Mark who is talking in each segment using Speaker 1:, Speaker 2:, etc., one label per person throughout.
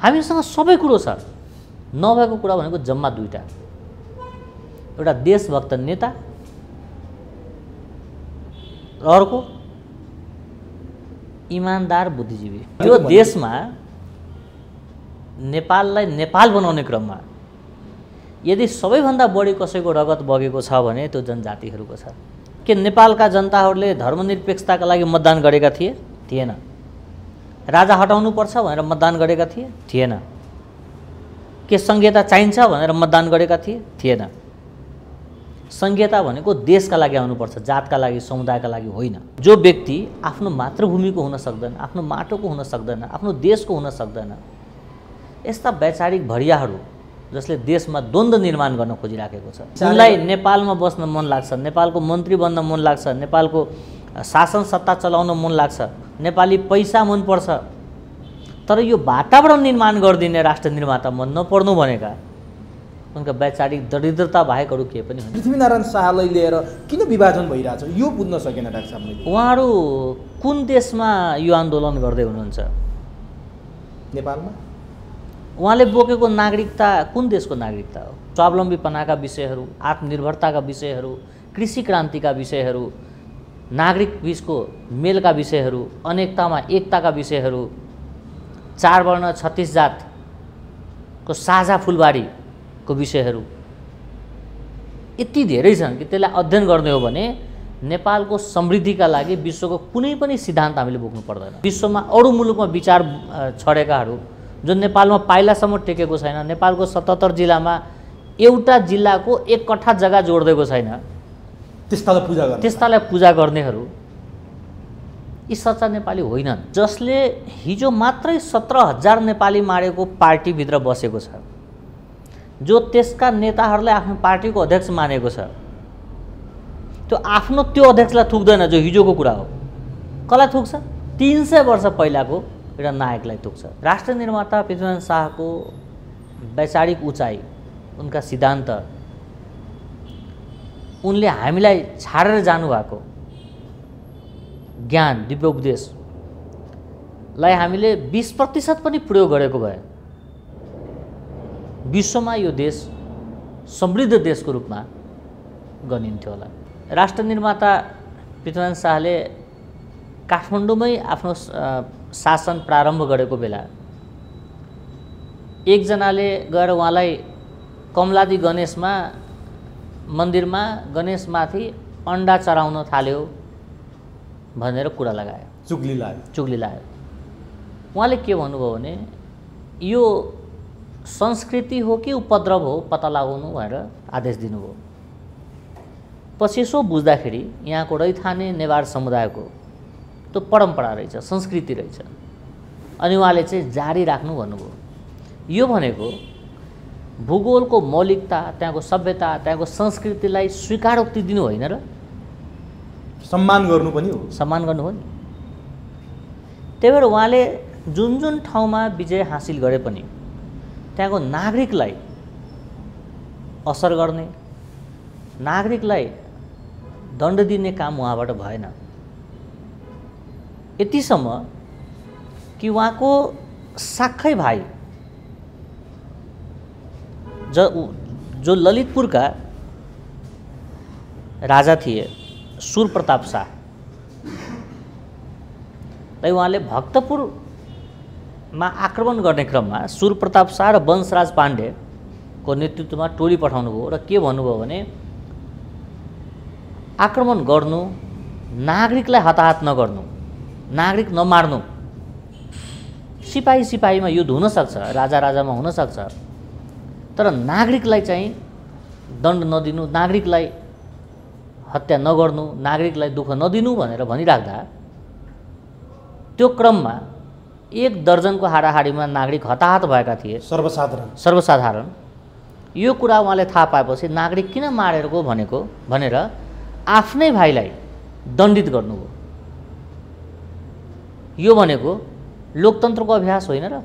Speaker 1: हामीसँग सबै कुरो छ, नभएको कुरा भनेको जम्मा दुईटा, एउटा देशभक्त नेता र अर्को इमानदार बुद्धिजीवी। यो देशमा नेपाललाई नेपाल बनाउने क्रममा यदि सबैभन्दा बढी कसैको रगत बगेको छ भने त्यो जनजातिहरूको छ। के नेपालका जनताहरूले धर्मनिरपेक्षताका लागि मतदान गरेका थिए? थिएन। राजा हटाउनु पर्छ भनेर मतदान गरेका थिए? थिएन। के संहिता चाहिन्छ भनेर मतदान गरेका थिए? थिएन। संहिता भनेको देशका लागि आउनुपर्छ, जातका लागि, समुदायका लागि होइन। जो व्यक्ति आफ्नो मातृभूमिको हुन सक्दैन, आफ्नो माटोको हुन सक्दैन, आफ्नो देशको हुन सक्दैन, यस्ता वैचारिक भरियाहरू जसले देशमा द्वन्द्व निर्माण गर्न खोजिराखेको छ, उनलाई नेपालमा बस्न मन लाग्छ, नेपालको मन्त्री बन्न मन लाग्छ, नेपालको शासन सत्ता चलाउन मन लाग्छ, नेपाली पैसा मनपर्छ, तर यो वातावरण निर्माण गरिदिने राष्ट्र निर्माता मन नपर्नु भनेका उनका वैचारिक दरिद्रता बाहेक अरू केही पनि होइन।
Speaker 2: पृथ्वीनारायण शाहलाई लिएर किन विभाजन भइरहेछ यो बुझ्न सकेन डाक्टर साहबले।
Speaker 1: उहाँहरू कुन देशमा यो आन्दोलन गर्दै हुनुहुन्छ?
Speaker 2: नेपालमा।
Speaker 1: उहाँले बोकेको नागरिकता कुन देशको नागरिकता हो? स्वावलम्बीपनाका विषयहरू, आत्मनिर्भरताका विषयहरू, कृषि क्रान्तिका विषयहरू, नागरिक बीचको मेलका विषयहरू, अनेकतामा एकताका विषयहरू, 4 वर्ण 36 जातको साझा फुलबारीको विषयहरू यति धेरै छन् कि त्यसलाई अध्ययन गर्ने हो भने नेपालको समृद्धिका लागि विश्वको कुनै पनि सिद्धान्त हामीले बोक्नु पर्दैन। विश्वमा अरू मुलुकमा विचार छडेकाहरू जो नेपालमा पाइलासम्म टेकेको छैन, नेपालको 77 जिल्लामा एउटा जिल्लाको 1 कट्ठा जग्गा जोड्देको छैन, त्यस्तालाई पूजा गर्नेहरू यी सच्चा नेपाली होइनन्। जसले हिजो मात्रै 17,000 नेपाली मारेको पार्टीभित्र बसेको छ, जो त्यसका नेताहरूलाई आफ्नो पार्टीको अध्यक्ष मानेको छ, त्यो आफ्नो त्यो अध्यक्षलाई थुक्दैन जो हिजोको कुरा हो। कसलाई थुक्छ? 300 वर्ष पहिलाको एउटा नायकलाई थुक्छ। राष्ट्र निर्माता पृथ्वीनारायण शाहको वैचारिक उचाइ, उनका सिद्धान्त, उनले हामीलाई छाडेर जानुभएको ज्ञान, दिव्य उपदेशलाई हामीले 20% पनि प्रयोग गरेको भए विश्वमा यो देश समृद्ध देशको रूपमा गनिन्थ्यो होला। राष्ट्र निर्माता पृथ्वीनारायण शाहले काठमाडौँमै आफ्नो शासन प्रारम्भ गरेको बेला एकजनाले गएर उहाँलाई कमलादी गणेशमा मन्दिरमा गणेशमाथि अन्डा चढाउन थाल्यो भनेर कुरा लगायो, चुगली लाग्यो। उहाँले के भन्नुभयो भने यो संस्कृति हो कि उपद्रव हो पत्ता लगाउनु भनेर आदेश दिनुभयो। पछि यसो बुझ्दाखेरि यहाँको रैथाने नेवार समुदायको त्यो परम्परा रहेछ, संस्कृति रहेछ, अनि उहाँले चाहिँ जारी राख्नु भन्नुभयो। यो भनेको भूगोलको मौलिकता, त्यहाँको सभ्यता, त्यहाँको संस्कृतिलाई स्वीकारोक्ति दिनु होइन र
Speaker 2: सम्मान गर्नु पनि हो,
Speaker 1: सम्मान गर्नु हो नि। त्यही भएर उहाँले जुन जुन ठाउँमा विजय हासिल गरे पनि त्यहाँको नागरिकलाई असर गर्ने, नागरिकलाई दण्ड दिने काम उहाँबाट भएन। यतिसम्म कि उहाँको साखै भाइ जो ललितपुरका राजा थिए सुरप्रताप शाह, तै उहाँले भक्तपुरमा आक्रमण गर्ने क्रममा सुरप्रताप शाह र वंशराज पाण्डेको नेतृत्वमा टोली पठाउनु भयो र के भन्नुभयो भने आक्रमण गर्नु, नागरिकलाई हताहत नगर्नु, नागरिक नमार्नु। सिपाही सिपाहीमा युद्ध हुन सक्छ, राजा राजामा हुन सक्छ, तर नागरिकलाई चाहिँ दण्ड नदिनु, नागरिकलाई हत्या नगर्नु, नागरिकलाई दुःख नदिनु भनेर भनिराख्दा त्यो क्रममा 1 दर्जनको हाराहारीमा नागरिक हताहत भएका थिए, सर्वसाधारण। यो कुरा उहाँले थाहा पाएपछि नागरिक किन मारेको भनेर आफ्नै भाइलाई दण्डित गर्नुभयो। यो भनेको लोकतन्त्रको अभ्यास होइन र,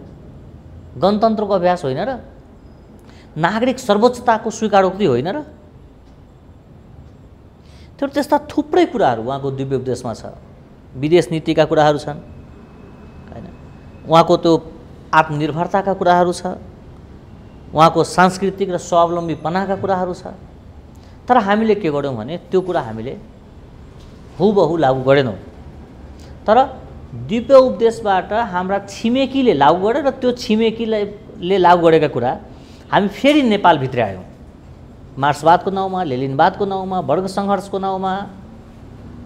Speaker 1: गणतन्त्रको अभ्यास होइन र, नागरिक सर्वोच्चताको स्वीकारोक्ति होइन र। त्यो त्यस्ता थुप्रै कुराहरू उहाँको दिव्य उपदेशमा छ। विदेश नीतिका कुराहरू छन् हैन, उहाँको त्यो आत्मनिर्भरताका कुराहरू छ, उहाँको सांस्कृतिक र स्वावलम्बीपनाका कुराहरू छ। तर हामीले के गर्यौँ भने त्यो कुरा हामीले हुबहु लागू गरेनौँ। तर दिव्य उपदेशबाट हाम्रा छिमेकीले लागू गरे र त्यो छिमेकीले लागू गरेका कुरा हामी फेरि नेपाल भित्रायौँ। मार्क्सवादको नाउँमा, लेनिनवादको नाउँमा, वर्ग सङ्घर्षको नाउँमा,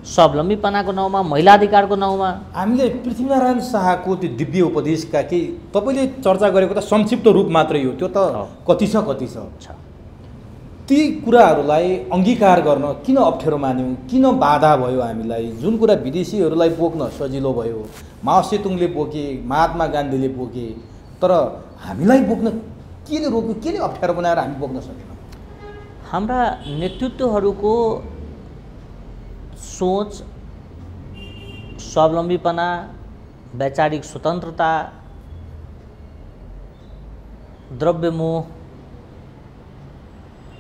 Speaker 1: स्वावलम्बीपनाको नाउँमा, महिला अधिकारको नाउँमा।
Speaker 2: हामीले पृथ्वीनारायण शाहको त्यो दिव्य उपदेशका केही तपाईँले चर्चा गरेको त संक्षिप्त रूप मात्रै हो, त्यो त कति छ। ती कुराहरूलाई अङ्गीकार गर्न किन अप्ठ्यारो मान्यौँ, किन बाधा भयो हामीलाई? जुन कुरा विदेशीहरूलाई बोक्न सजिलो भयो, माओ सेतुङले बोके, महात्मा गान्धीले बोके, तर हामीलाई बोक्न केले रोक्यो, केले अप्ठ्यारो बनाएर हामी बोक्न सकेनौँ?
Speaker 1: हाम्रा नेतृत्वहरूको सोच, स्वावलम्बीपना, वैचारिक स्वतन्त्रता, द्रव्यमोह,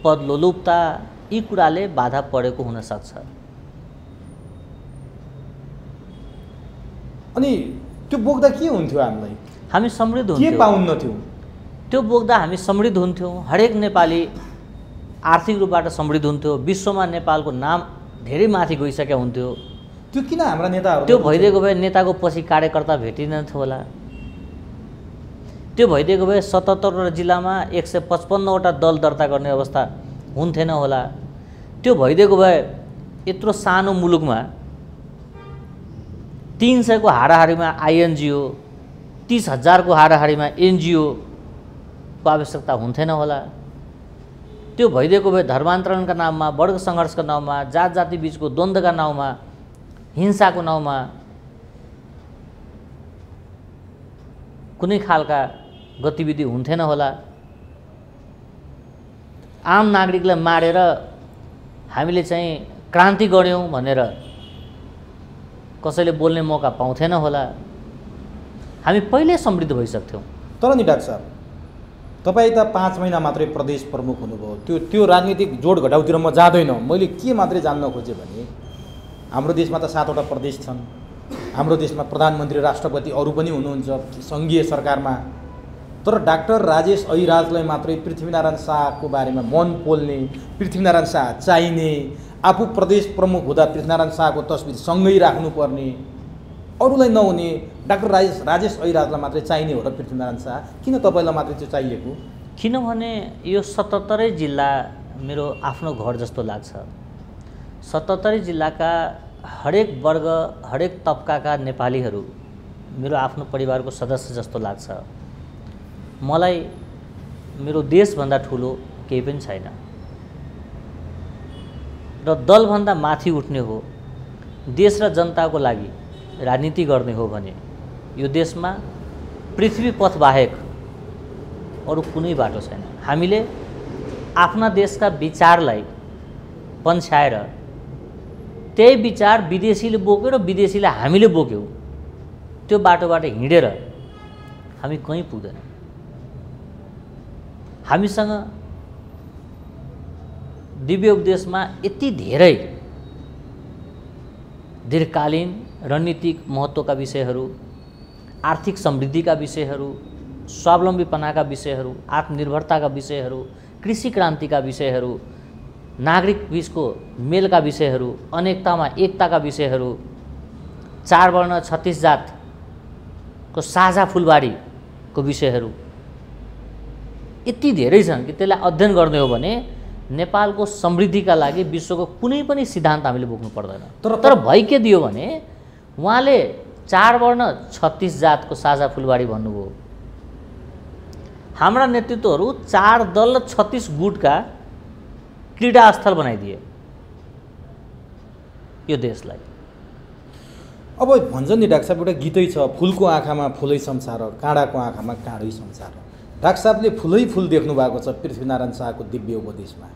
Speaker 1: पदलोलुपता, यी कुराले बाधा परेको हुन सक्छ।
Speaker 2: अनि त्यो बोक्दा के हुन्थ्यो? हामीलाई
Speaker 1: हामी समृद्ध हुन्थ्यौँ।
Speaker 2: के पाउन्नथ्यौँ?
Speaker 1: त्यो बोक्दा हामी समृद्ध हुन्थ्यौँ। हरेक नेपाली आर्थिक रूपबाट समृद्ध हुन्थ्यो। विश्वमा नेपालको नाम धेरै माथि गइसकेको हुन्थ्यो।
Speaker 2: त्यो किन हाम्रा नेताहरू
Speaker 1: त्यो भइदिएको भए नेताको पछि कार्यकर्ता भेटिन्थ्यो होला। त्यो भइदिएको भए 77 जिल्लामा 155वटा दल दर्ता गर्ने अवस्था हुन्थेन होला। त्यो भइदिएको भए यत्रो सानो मुलुकमा 300 को हाराहारीमा आइएनजिओ, 30,000 को हाराहारीमा एनजिओ को आवश्यकता हुन्थेन होला। त्यो भइदिएको भए धर्मान्तरणका नाममा, वर्ग सङ्घर्षका नाउँमा, जात जाति बीचको द्वन्द्वका नाउँमा, हिंसाको नाउँमा कुनै खालका गतिविधि हुन्थेन होला। आम नागरिकलाई मारेर हामीले चाहिँ क्रान्ति गर्यौँ भनेर कसैले बोल्ने मौका पाउँथेन होला। हामी पहिल्यै समृद्ध भइसक्थ्यौँ।
Speaker 2: तर नि डाक्टर साहब, तपाईँ त 5 महिना मात्रै प्रदेश प्रमुख हुनुभयो। त्यो राजनीतिक जोड घटाउतिर म जाँदैन। मैले के मात्रै जान्न खोजेँ भने हाम्रो देशमा त 7वटा प्रदेश छन्। हाम्रो देशमा प्रधानमन्त्री, राष्ट्रपति अरू पनि हुनुहुन्छ सङ्घीय सरकारमा। तर डाक्टर राजेश ऐराजलाई मात्रै पृथ्वीनारायण शाहको बारेमा मन पोल्ने, पृथ्वीनारायण शाह चाहिने, आफू प्रदेश प्रमुख हुँदा पृथ्वीनारायण शाहको तस्बिर सँगै राख्नुपर्ने, अरूलाई नहुने, डाक्टर राजेश ऐराजलाई मात्रै चाहिने हो र पृथ्वीनारायण शाह? किन तपाईँलाई मात्रै त्यो चाहिएको?
Speaker 1: किनभने यो 77 जिल्ला मेरो आफ्नो घर जस्तो लाग्छ। 77 जिल्लाका हरेक वर्ग, हरेक तबकाका नेपालीहरू मेरो आफ्नो परिवारको सदस्य जस्तो लाग्छ। मलाई मेरो देशभन्दा ठुलो केही पनि छैन र दलभन्दा माथि उठ्ने हो, देश र जनताको लागि राजनीति गर्ने हो भने यो देशमा पृथ्वी पथ बाहेक अरू कुनै बाटो छैन। हामीले आफ्ना देशका विचारलाई पन्छ्याएर त्यही विचार विदेशीले बोक्यो र विदेशीले हामीले बोक्यौँ, त्यो बाटोबाट हिँडेर हामी कहीँ पुग्दैन। हामीसँग दिव्य उपदेशमा यति धेरै दीर्घकालीन रणनीतिक महत्त्वका विषयहरू, आर्थिक समृद्धिका विषयहरू, स्वावलम्बीपनाका विषयहरू, आत्मनिर्भरताका विषयहरू, कृषि क्रान्तिका विषयहरू, नागरिक बीचको मेलका विषयहरू, अनेकतामा एकताका विषयहरू, 4 वर्ण 36 जातको साझा फुलबारीको विषयहरू यति धेरै छन् कि त्यसलाई अध्ययन गर्ने हो भने नेपालको समृद्धिका लागि विश्वको कुनै पनि सिद्धान्त हामीले बोक्नु पर्दैन। तर भइ के दियो भने उहाँले 4 वर्ण 36 जातको साझा फुलबारी भन्नुभयो। हाम्रा नेतृत्वहरू 4 दल र 36 गुटका क्रीडा स्थल बनाइदिए यो देशलाई।
Speaker 2: अब भन्छ नि डाक्टर साहब, एउटा गीतै छ, फुलको आँखामा फुलै संसार, काँडाको आँखामा काँडै संसार। डाक्टर साहबले फुलै फुल देख्नु भएको छ पृथ्वीनारायण शाहको दिव्य उपदेशमा।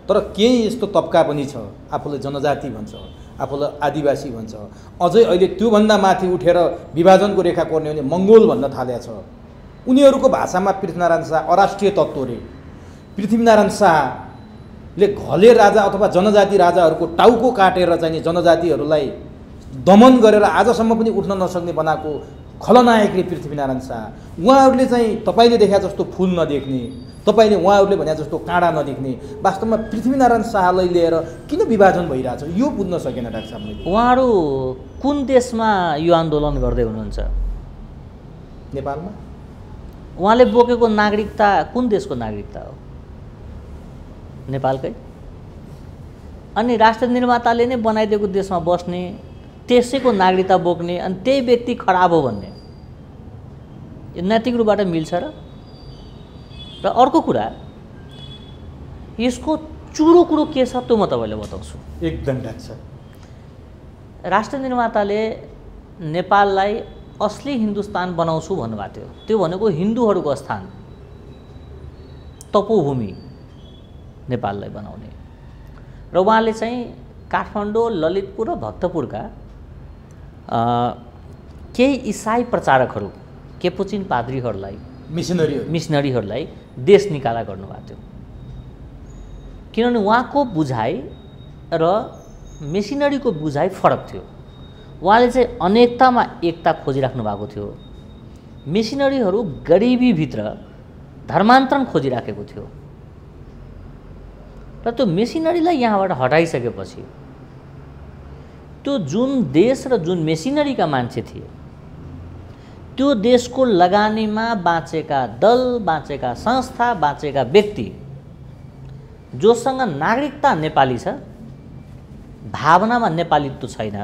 Speaker 2: तर केही यस्तो तबका पनि छ, आफूलाई जनजाति भन्छ, आफूलाई आदिवासी भन्छ, अझै अहिले त्योभन्दा माथि उठेर विभाजनको रेखा कोर्ने भने मङ्गोल भन्न थालेको छ। उनीहरूको भाषामा पृथ्वीनारायण शाह अराष्ट्रिय तत्त्व रे। पृथ्वीनारायण शाहले घले राजा अथवा जनजाति राजाहरूको टाउको काटेर चाहिँ जनजातिहरूलाई दमन गरेर आजसम्म पनि उठ्न नसक्ने बनाएको खलनायकले पृथ्वीनारायण शाह, उहाँहरूले चाहिँ तपाईँले देखाए जस्तो फुल नदेख्ने, तपाईँले उहाँहरूले भने जस्तो काँडा नदेख्ने, वास्तवमा पृथ्वीनारायण शाहलाई लिएर किन विभाजन भइरहेछ यो बुझ्न सकेन डाक्टर साहब।
Speaker 1: उहाँहरू कुन देशमा यो आन्दोलन गर्दै हुनुहुन्छ?
Speaker 2: नेपालमा।
Speaker 1: उहाँले बोकेको नागरिकता कुन देशको नागरिकता हो? नेपालकै। अनि राष्ट्र निर्माताले नै बनाइदिएको देशमा बस्ने, त्यसैको नागरिकता बोक्ने, अनि त्यही व्यक्ति खराब हो भन्ने, यो नैतिक रूपबाट मिल्छ र? अर्को कुरा, यसको चुरो कुरो के छ त्यो म तपाईँलाई बताउँछु।
Speaker 2: एकदम डाक्टर साहब,
Speaker 1: राष्ट्र निर्माताले नेपाललाई असली हिन्दुस्तान बनाउँछु भन्नुभएको थियो। त्यो भनेको हिन्दूहरूको स्थान, तपोभूमि नेपाललाई बनाउने। र उहाँले चाहिँ काठमाडौँ, ललितपुर र भक्तपुरका केही इसाई प्रचारकहरू, केपुचिन पाद्रीहरूलाई, मिसनरीहरूलाई देश निकाला गर्नुभएको थियो। किनभने उहाँको बुझाइ र मिसनरीको बुझाइ फरक थियो। उहाँले चाहिँ अनेकतामा एकता खोजिराख्नु भएको थियो। मिसनरीहरू गरिबीभित्र धर्मान्तरण खोजिराखेको थियो। र त्यो मेसिनरीलाई यहाँबाट हटाइसकेपछि त्यो जुन देश र जुन मेसिनरीका मान्छे थिए, त्यो देशको लगानीमा बाँचेका दल, बाँचेका संस्था, बाँचेका व्यक्ति जोसँग नागरिकता नेपाली छ, भावनामा नेपालीत्व छैन,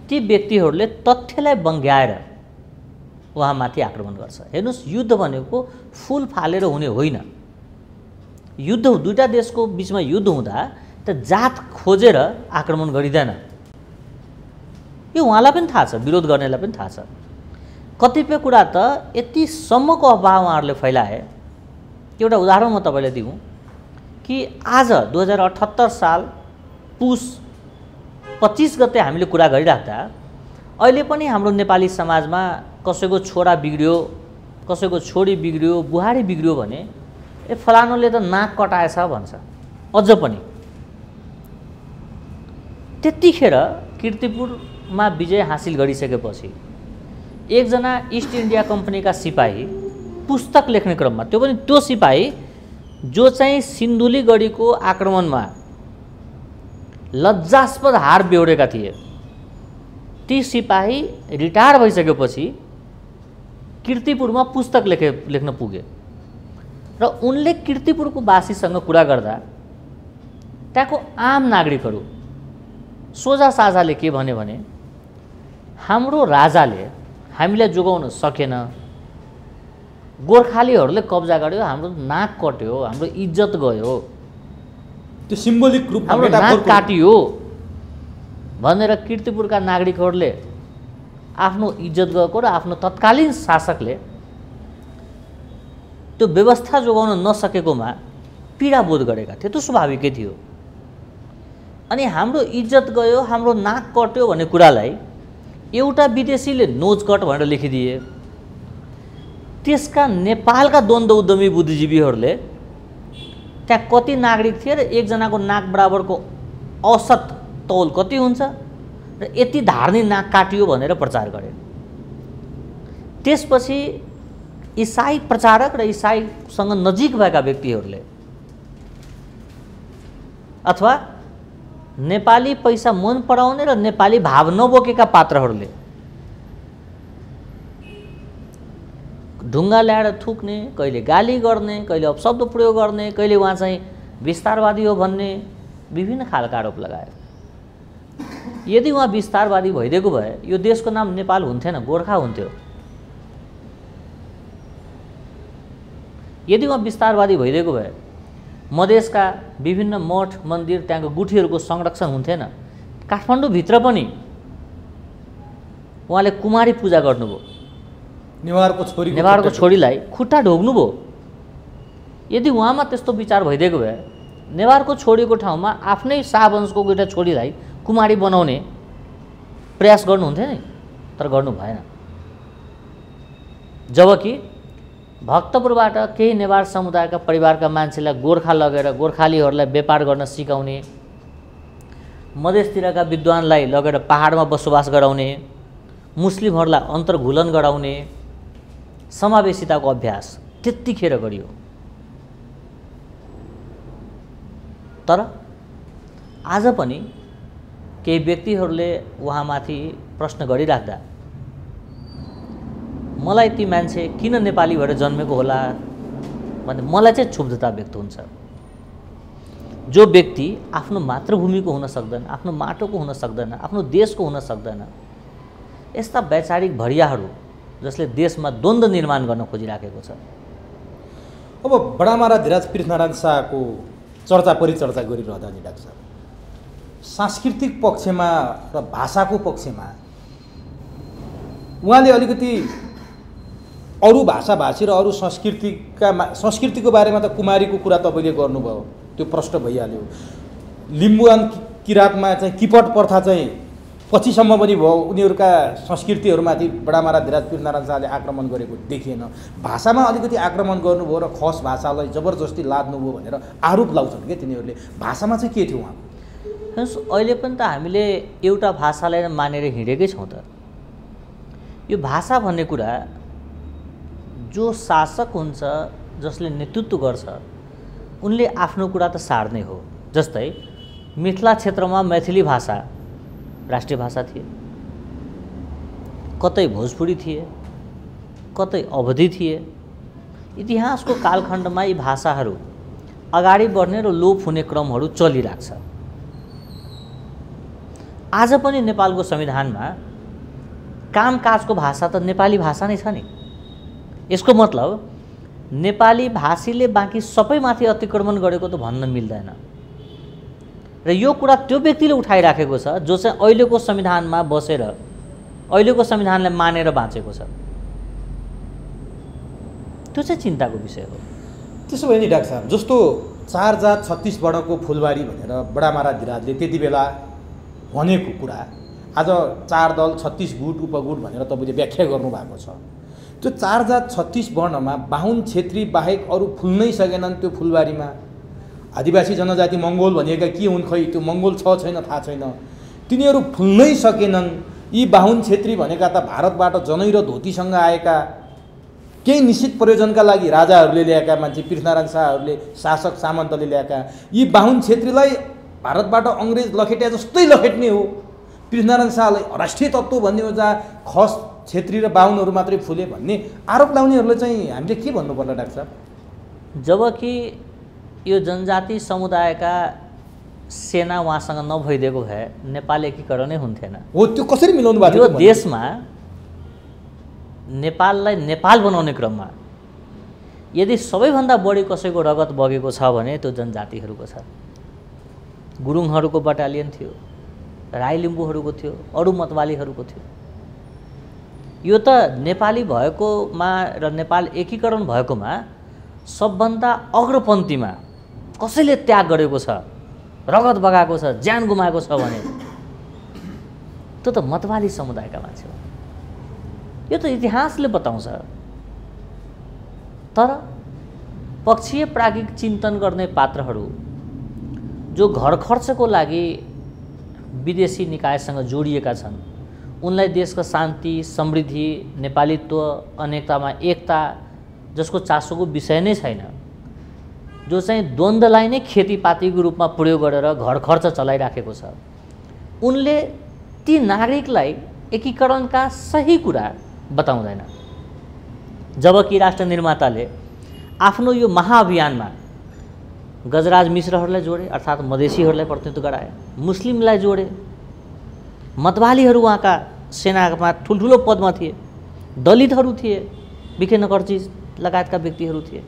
Speaker 1: ती व्यक्तिहरूले तथ्यलाई बङ्ग्याएर उहाँमाथि आक्रमण गर्छ। हेर्नुहोस्, युद्ध भनेको फुल फालेर हुने होइन। युद्ध, दुईटा देशको बिचमा युद्ध हुँदा त जात खोजेर आक्रमण गरिँदैन। यो उहाँलाई पनि थाहा छ, विरोध गर्नेलाई पनि थाहा छ। कतिपय कुरा त यतिसम्मको अभाव उहाँहरूले फैलाए। एउटा उदाहरण म तपाईँलाई दिउँ कि आज 2078 साल पुस 25 गते हामीले कुरा गरिराख्दा अहिले पनि हाम्रो नेपाली समाजमा कसैको छोरा बिग्रियो, कसैको छोरी बिग्रियो, बुहारी बिग्रियो भने ए फलानुले त नाक कटाएछ भन्छ। अझ पनि त्यतिखेर कीर्तिपुरमा विजय हासिल गरिसकेपछि एकजना इस्ट इन्डिया कम्पनीका सिपाही पुस्तक लेख्ने क्रममा, त्यो पनि त्यो सिपाही जो चाहिँ सिन्धुलीगढीको आक्रमणमा लज्जास्पद हार बेहोरेका थिए, ती सिपाही रिटायर भइसकेपछि कीर्तिपुरमा पुस्तक लेख्न पुगे। र उनले कीर्तिपुरको वासीसँग कुरा गर्दा त्यहाँको आम नागरिकहरू सोझा साझाले के भन्यो भने हाम्रो राजाले हामीलाई जोगाउन सकेन, गोर्खालीहरूले कब्जा गर्यो, हाम्रो नाक कट्यो, हाम्रो इज्जत गयो,
Speaker 2: त्यो सिम्बोलिक रूपमा
Speaker 1: हाम्रो नाक काटियो भनेर कीर्तिपुरका नागरिकहरूले आफ्नो इज्जत गएको र आफ्नो तत्कालीन शासकले त्यो व्यवस्था जोगाउन नसकेकोमा पीडा बोध गरेका थिए। त्यो स्वाभाविकै थियो। अनि हाम्रो इज्जत गयो, हाम्रो नाक कट्यो भन्ने कुरालाई एउटा विदेशीले नोजकट भनेर लेखिदिए। त्यसका नेपालका द्वन्द्व उद्यमी बुद्धिजीवीहरूले त्यहाँ कति नागरिक थिए र एकजनाको नाक बराबरको औसत तौल कति हुन्छ र यति धार्नी नाक काटियो भनेर प्रचार गरे। त्यसपछि इसाई प्रचारक र इसाईसँग नजिक भएका व्यक्तिहरूले अथवा नेपाली पैसा मन पराउने र नेपाली भाव नबोकेका पात्रहरूले ढुङ्गा ल्याएर थुक्ने, कहिले गाली गर्ने, कहिले अपशब्द प्रयोग गर्ने, कहिले उहाँ चाहिँ विस्तारवादी हो भन्ने विभिन्न खालका आरोप लगाए। यदि उहाँ विस्तारवादी भइदिएको भए यो देशको नाम नेपाल हुन्थेन, गोर्खा हुन्थ्यो। यदि उहाँ विस्तारवादी भइदिएको भए मधेसका विभिन्न मठ मन्दिर, त्यहाँको गुठीहरूको संरक्षण हुन्थेन। काठमाडौँभित्र पनि उहाँले कुमारी पूजा गर्नुभयो, नेवारको छोरीलाई खुट्टा ढोग्नुभयो। यदि उहाँमा त्यस्तो विचार भइदिएको भए नेवारको छोरीको ठाउँमा आफ्नै शाहवंशको एउटा छोरीलाई कुमारी बनाउने प्रयास गर्नुहुन्थ्यो नि, तर गर्नु भएन। जबकि भक्तपुरबाट केही नेवार समुदायका परिवारका मान्छेलाई गोर्खा लगेर गोर्खालीहरूलाई व्यापार गर्न सिकाउने, मधेसतिरका विद्वानलाई लगेर पहाडमा बसोबास गराउने, मुस्लिमहरूलाई अन्तर्घुलन गराउने समावेशिताको अभ्यास त्यतिखेर गरियो। तर आज पनि केही व्यक्तिहरूले उहाँमाथि प्रश्न गरिराख्दा मलाई ती मान्छे किन नेपाली भएर जन्मेको होला भन्ने मलाई चाहिँ क्षुब्धता व्यक्त हुन्छ। जो व्यक्ति आफ्नो मातृभूमिको हुन सक्दैन, आफ्नो माटोको हुन सक्दैन, आफ्नो देशको हुन सक्दैन, यस्ता वैचारिक भरियाहरू जसले देशमा द्वन्द्व निर्माण गर्न खोजिराखेको छ।
Speaker 2: अब बडामारा धीराज पृथ्वीनारायण शाहको चर्चा परिचर्चा गरिरहँदा नि डाक्टर साहब, सांस्कृतिक पक्षमा र भाषाको पक्षमा उहाँले अलिकति अरू भाषाभाषी र अरू संस्कृतिको बारेमा त कुमारीको कुरा तपाईँले गर्नुभयो, त्यो प्रष्ट भइहाल्यो। लिम्बुवान किराँतमा चाहिँ किपट प्रथा चाहिँ पछिसम्म पनि भयो, उनीहरूका संस्कृतिहरूमाथि बडामारा धीराज पृथ्वीनारायण शाहले आक्रमण गरेको देखिएन। भाषामा अलिकति आक्रमण गर्नुभयो र खस भाषालाई जबरजस्ती लाद्नुभयो भनेर आरोप लाउँछन् क्या तिनीहरूले। भाषामा चाहिँ के थियो उहाँको?
Speaker 1: अहिले पनि त हामीले एउटा भाषालाई मानेर हिँडेकै छौँ त। यो भाषा भन्ने कुरा जो शासक हुन्छ, जसले नेतृत्व गर्छ, उनले आफ्नो कुरा त सार्ने हो। जस्तै मिथिला क्षेत्रमा मैथिली भाषा राष्ट्रिय भाषा थिए, कतै भोजपुरी थिए, कतै अवधी थिए। इतिहासको कालखण्डमा यी भाषाहरू अगाडि बढ्ने र लोप हुने क्रमहरू चलिरहेको छ। आज पनि नेपालको संविधानमा कामकाजको भाषा त नेपाली भाषा नै छ नि। यसको मतलब नेपाली भाषीले बाँकी सबैमाथि अतिक्रमण गरेको त भन्न मिल्दैन। र यो कुरा त्यो व्यक्तिले उठाइराखेको छ जो चाहिँ अहिलेको संविधानमा बसेर अहिलेको संविधानलाई मानेर बाँचेको छ। त्यो चाहिँ चिन्ताको विषय हो।
Speaker 2: त्यसो भए नि डाक्टर साहब, जस्तो 4 जात 36 वर्णको फुलबारी भनेर बडामारा धीराजले त्यति बेला भनेको कुरा आज 4 दल 36 गुट उपगुट भनेर तपाईँले व्याख्या गर्नुभएको छ। त्यो 4 जात 36 वर्णमा बाहुन क्षेत्री बाहेक अरू फुल्नै सकेनन् त्यो फुलबारीमा। आदिवासी जनजाति मङ्गोल भनिएका के हुन्, खै त्यो मङ्गोल छ छैन थाहा छैन, तिनीहरू फुल्नै सकेनन्। यी बाहुन क्षेत्री भनेका त भारतबाट जनै र धोतीसँग आएका, केही निश्चित प्रयोजनका लागि राजाहरूले ल्याएका मान्छे, पृथ्वीनारायण शाहहरूले, शासक सामन्तले ल्याएका। यी बाहुन क्षेत्रीलाई भारतबाट अङ्ग्रेज लखेटे जस्तै लखेट्ने हो। पृथ्वीनारायण शाहलाई राष्ट्रिय तत्त्व भन्ने हो, जहाँ खस क्षेत्री र बाहुनहरू मात्रै फुले भन्ने आरोप लाउनेहरूलाई चाहिँ हामीले के भन्नु पर्ला डाक्टर साहब?
Speaker 1: जबकि यो जनजाति समुदायका सेना उहाँसँग नभइदिएको भए नेपाल एकीकरणै हुन्थेन।
Speaker 2: हो, त्यो कसरी मिलाउनु भएको?
Speaker 1: यो देशमा नेपाललाई नेपाल बनाउने क्रममा यदि सबैभन्दा बढी कसैको रगत बगेको छ भने त्यो जनजातिहरूको छ। गुरुङहरूको बटालियन थियो, राई लिम्बूहरूको थियो, अरू मतवालीहरूको थियो। यो त नेपाली भएकोमा र नेपाल एकीकरण भएकोमा सबभन्दा अग्रपन्थीमा कसैले त्याग गरेको छ, रगत बगाएको छ, ज्यान गुमाएको छ भने त्यो त मतवाली समुदायका मान्छे हो। यो त इतिहासले बताउँछ। तर पक्षीय प्राज्ञिक चिन्तन गर्ने पात्रहरू जो घर खर्चको लागि विदेशी निकायसँग जोडिएका छन्, उनलाई देशको शान्ति, समृद्धि, नेपालीत्व, अनेकतामा एकता जसको चासोको विषय नै छैन, जो चाहिँ द्वन्द्वलाई नै खेतीपातीको रूपमा प्रयोग गरेर घर खर्च चलाइराखेको छ, उनले ती नागरिकलाई एकीकरणका सही कुरा बताउँदैन। जबकि राष्ट्र निर्माताले आफ्नो यो महाअभियानमा गजराज मिश्रहरूलाई जोडे, अर्थात् मधेसीहरूलाई प्रतिनिधित्व गराए, मुस्लिमलाई जोडे, मतवालीहरू उहाँका सेनामा ठुल्ठुलो पदमा थिए, दलितहरू थिए, बिखे नगर्जी लगायतका व्यक्तिहरू थिए।